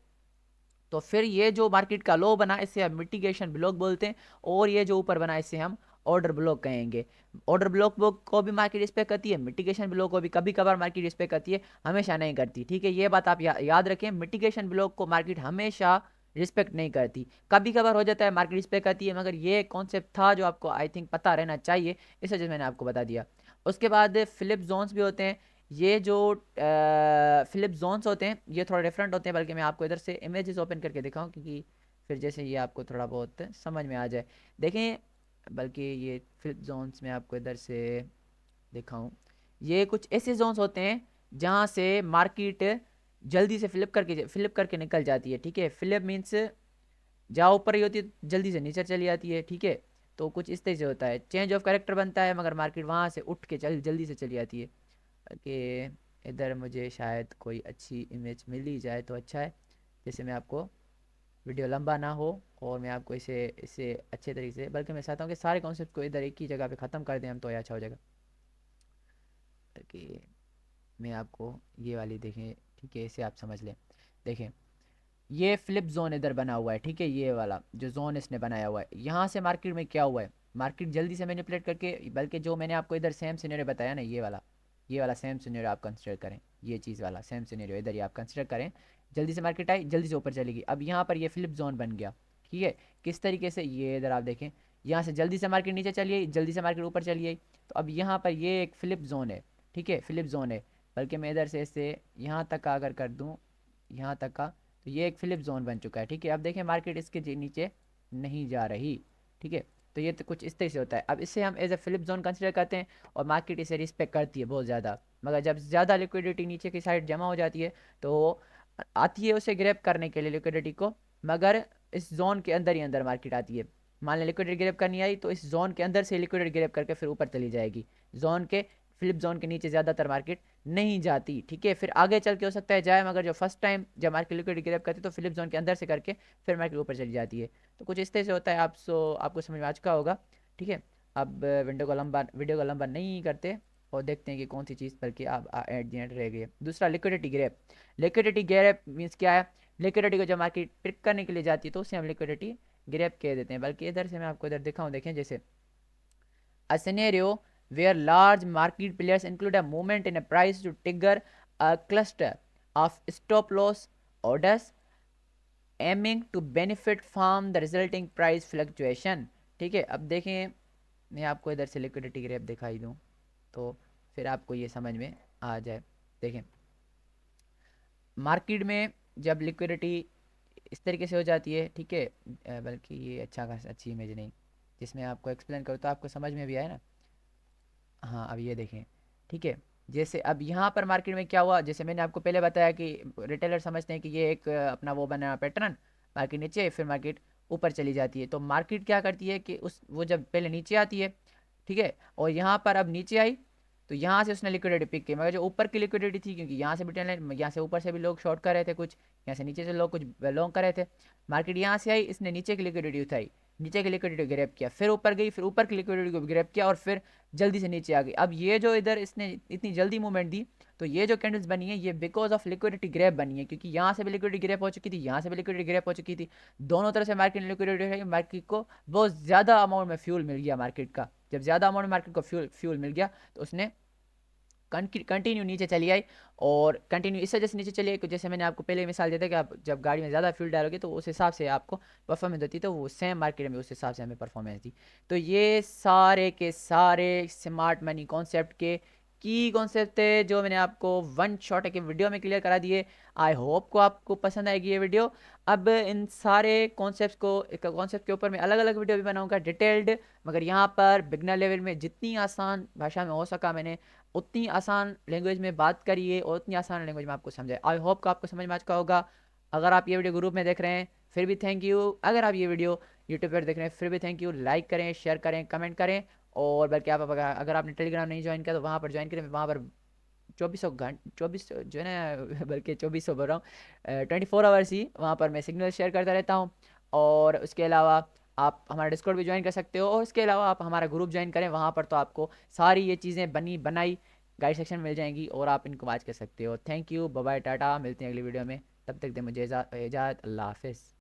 तो फिर ये जो मार्केट का लो बना इसे हम मिटिगेशन ब्लॉक बोलते हैं और ये जो ऊपर बना इसे हम ऑर्डर ब्लॉक कहेंगे। ऑर्डर ब्लॉक को भी मार्केट रिस्पेक्ट करती है, मिटिगेशन ब्लॉक को भी कभी कभार मार्केट रिस्पेक्ट करती है, हमेशा नहीं करती, ठीक है। ये बात आप याद रखें, मिटिगेशन ब्लॉक को मार्केट हमेशा रिस्पेक्ट नहीं करती, कभी कभार हो जाता है मार्केट रिस्पेक्ट करती है, मगर ये कॉन्सेप्ट था जो आपको आई थिंक पता रहना चाहिए, इस वजह से मैंने आपको बता दिया। उसके बाद फिलिप जोन्स भी होते हैं। ये जो फिलिप जोन्स होते हैं ये थोड़ा डिफरेंट होते हैं, बल्कि मैं आपको इधर से इमेजेस ओपन करके दिखाऊं क्योंकि फिर जैसे ये आपको थोड़ा बहुत समझ में आ जाए। देखें, बल्कि ये फिलिप जोन्स में आपको इधर से दिखाऊं, ये कुछ ऐसे जोन्स होते हैं जहाँ से मार्केट जल्दी से फ्लिप करके निकल जाती है, ठीक है। फ्लिप मीन्स जहाँ ऊपर ही होती है जल्दी से नीचे चली जाती है, ठीक है। तो कुछ इस तरह से होता है, चेंज ऑफ कैरेक्टर बनता है मगर मार्केट वहाँ से उठ के जल्दी से चली जाती है। कि इधर मुझे शायद कोई अच्छी इमेज मिल ही जाए तो अच्छा है, जैसे मैं आपको वीडियो लंबा ना हो और मैं आपको इसे इसे अच्छे तरीके से, बल्कि मैं चाहता हूँ कि सारे कॉन्सेप्ट को इधर एक ही जगह पे ख़त्म कर दें हम, तो ये अच्छा हो जाएगा। कि मैं आपको ये वाली देखें, ठीक है, इसे आप समझ लें। देखें ये फ्लिप जोन इधर बना हुआ है, ठीक है, ये वाला जो जोन इसने बनाया हुआ है, यहाँ से मार्केट में क्या हुआ है, मार्केट जल्दी से मैनिपुलेट करके, बल्कि जो मैंने आपको इधर सेम सिनेरियो बताया ना, ये वाला सेम सिनेरियो आप कंसिडर करें, ये चीज़ वाला सेम सिनेरियो इधर ही आप कंसिडर करें। जल्दी से मार्केट आई, जल्दी से ऊपर चलेगी, अब यहाँ पर ये फ्लिप जोन बन गया, ठीक है। किस तरीके से, ये इधर आप देखें, यहाँ से जल्दी से मार्केट नीचे चली आई, जल्दी से मार्केट ऊपर चली आई, तो अब यहाँ पर ये एक फ्लिप जोन है, ठीक है, फ्लिप जोन है। बल्कि मैं इधर से इससे यहाँ तक का अगर कर दूँ, यहाँ तक का, तो ये एक फ्लिप जोन बन चुका है, ठीक है। अब देखें मार्केट इसके नीचे नहीं जा रही, ठीक है। तो ये तो कुछ इस तरह से होता है। अब इसे हम as a flip zone consider करते हैं और मार्केट इसे रिस्पेक्ट करती है बहुत ज़्यादा, मगर जब ज़्यादा लिक्विडिटी नीचे की साइड जमा हो जाती है तो आती है उसे ग्रैब करने के लिए लिक्विडिटी को, मगर इस जोन के अंदर ही अंदर मार्केट आती है। मान लें लिक्विडिटी ग्रैब करनी आई तो इस जोन के अंदर से लिक्विडिटी ग्रैब करके फिर ऊपर चली जाएगी, जोन के फ्लिप जोन के नीचे ज़्यादातर मार्केट नहीं जाती, ठीक है। फिर आगे चल के हो सकता है जाए, मगर जो फर्स्ट टाइम जब मार्केट लिक्विडिटी ग्रैब करती है तो फ्लिप जोन के अंदर से करके फिर मार्केट ऊपर चली जाती है। तो कुछ इस तरह से होता है, आपको समझ में आ चुका होगा, ठीक है। अब वीडियो को लंबा नहीं करते और देखते हैं कि कौन सी चीज़ बल्कि आप एट दी एंड रह गई है। दूसरा liquidity grab. Liquidity grab means क्या है, लिक्विडिटी को जब मार्केट पिक करने के लिए जाती है तो उसे हम लिक्विडिटी ग्रैब कह देते हैं। बल्कि इधर से मैं आपको इधर दिखाऊं, देखें जैसे a scenario where large market players include a movement in a price to trigger a cluster of stop loss orders aiming to benefit from the resulting price fluctuation, ठीक है। अब देखें मैं आपको इधर से लिक्विडिटी ग्रैप दिखाई दूं तो फिर आपको ये समझ में आ जाए। देखें मार्केट में जब लिक्विडिटी इस तरीके से हो जाती है, ठीक है, बल्कि ये अच्छी इमेज नहीं, जिसमें आपको एक्सप्लेन करूँ तो आपको समझ में भी आए ना। हाँ अब ये देखें, ठीक है, जैसे अब यहाँ पर मार्केट में क्या हुआ, जैसे मैंने आपको पहले बताया कि रिटेलर समझते हैं कि ये एक अपना वो बना पैटर्न, मार्केट नीचे फिर मार्केट ऊपर चली जाती है, तो मार्केट क्या करती है कि उस वो जब पहले नीचे आती है, ठीक है, और यहाँ पर अब नीचे आई तो यहाँ से उसने लिक्विडिटी पिक की, मगर जो ऊपर की लिक्विडिटी थी, क्योंकि यहाँ से भी टेन, यहाँ से ऊपर से भी लोग शॉर्ट कर रहे थे, कुछ यहाँ से नीचे से लोग कुछ लॉन्ग कर रहे थे, मार्केट यहाँ से आई, इसने नीचे की लिक्विडिटी उठाई, नीचे की लिक्विडिटी ग्रैब किया, फिर ऊपर गई, फिर ऊपर की लिक्विडिटी को ग्रैब किया और फिर जल्दी से नीचे आ गई। अब ये जो इधर इसने इतनी जल्दी मूवमेंट दी, तो ये जो कैंडल्स बनी है ये बिकॉज ऑफ लिक्विडिटी ग्रैब बनी है, क्योंकि यहाँ से भी लिक्विडिटी ग्रैब हो चुकी थी, यहाँ से भी लिक्विडिटी ग्रैब हो चुकी थी, दोनों तरफ से मार्केट ने लिक्विडिटी, मार्केट को बहुत ज़्यादा अमाउंट में फ्यूल मिल गया, मार्केट का जब ज़्यादा अमाउंट में मार्केट को फ्यूल मिल गया तो उसने कंटिन्यू नीचे चली आई, और कंटिन्यू इस वजह से नीचे चली आई कि जैसे मैंने आपको पहले मिसाल दिया था कि आप जब गाड़ी में ज़्यादा फ्यूल डालोगे तो उस हिसाब से आपको परफॉर्मेंस होती, तो वो सेम मार्केट में उस हिसाब से हमें परफॉर्मेंस दी। तो ये सारे के सारे स्मार्ट मनी कॉन्सेप्ट के की कॉन्सेप्ट थे जो मैंने आपको वन शॉट के वीडियो में क्लियर करा दिए। आई होप को आपको पसंद आएगी ये वीडियो। अब इन सारे कॉन्सेप्ट को एक कॉन्सेप्ट के ऊपर मैं अलग अलग वीडियो भी बनाऊंगा डिटेल्ड, मगर यहाँ पर बिगनर लेवल में जितनी आसान भाषा में हो सका मैंने उतनी आसान लैंग्वेज में बात करी है और उतनी आसान लैंग्वेज में आपको समझाए। आई होप को आपको समझ में आ चुका होगा। अगर आप ये वीडियो ग्रुप में देख रहे हैं फिर भी थैंक यू, अगर आप ये वीडियो यूट्यूब पर देख रहे हैं फिर भी थैंक यू। लाइक करें, शेयर करें, कमेंट करें, और बल्कि आप अगर आपने टेलीग्राम नहीं ज्वाइन किया तो वहाँ पर ज्वाइन करें। वहाँ पर 24 जो है ना बल्कि 2400 बोल रहा हूँ, 24 आवर्स ही वहाँ पर मैं सिग्नल शेयर करता रहता हूँ। और उसके अलावा आप हमारा डिस्कॉर्ड भी ज्वाइन कर सकते हो, और उसके अलावा आप हमारा ग्रुप ज्वाइन करें, वहाँ पर तो आपको सारी ये चीज़ें बनी बनाई गाइड सेक्शन मिल जाएंगी और आप इनको वाच कर सकते हो। Thank you, bye bye, tata, मिलते हैं अगली वीडियो में। तब तक दे मुझे इजाज़त, अल्लाह हाफिज़।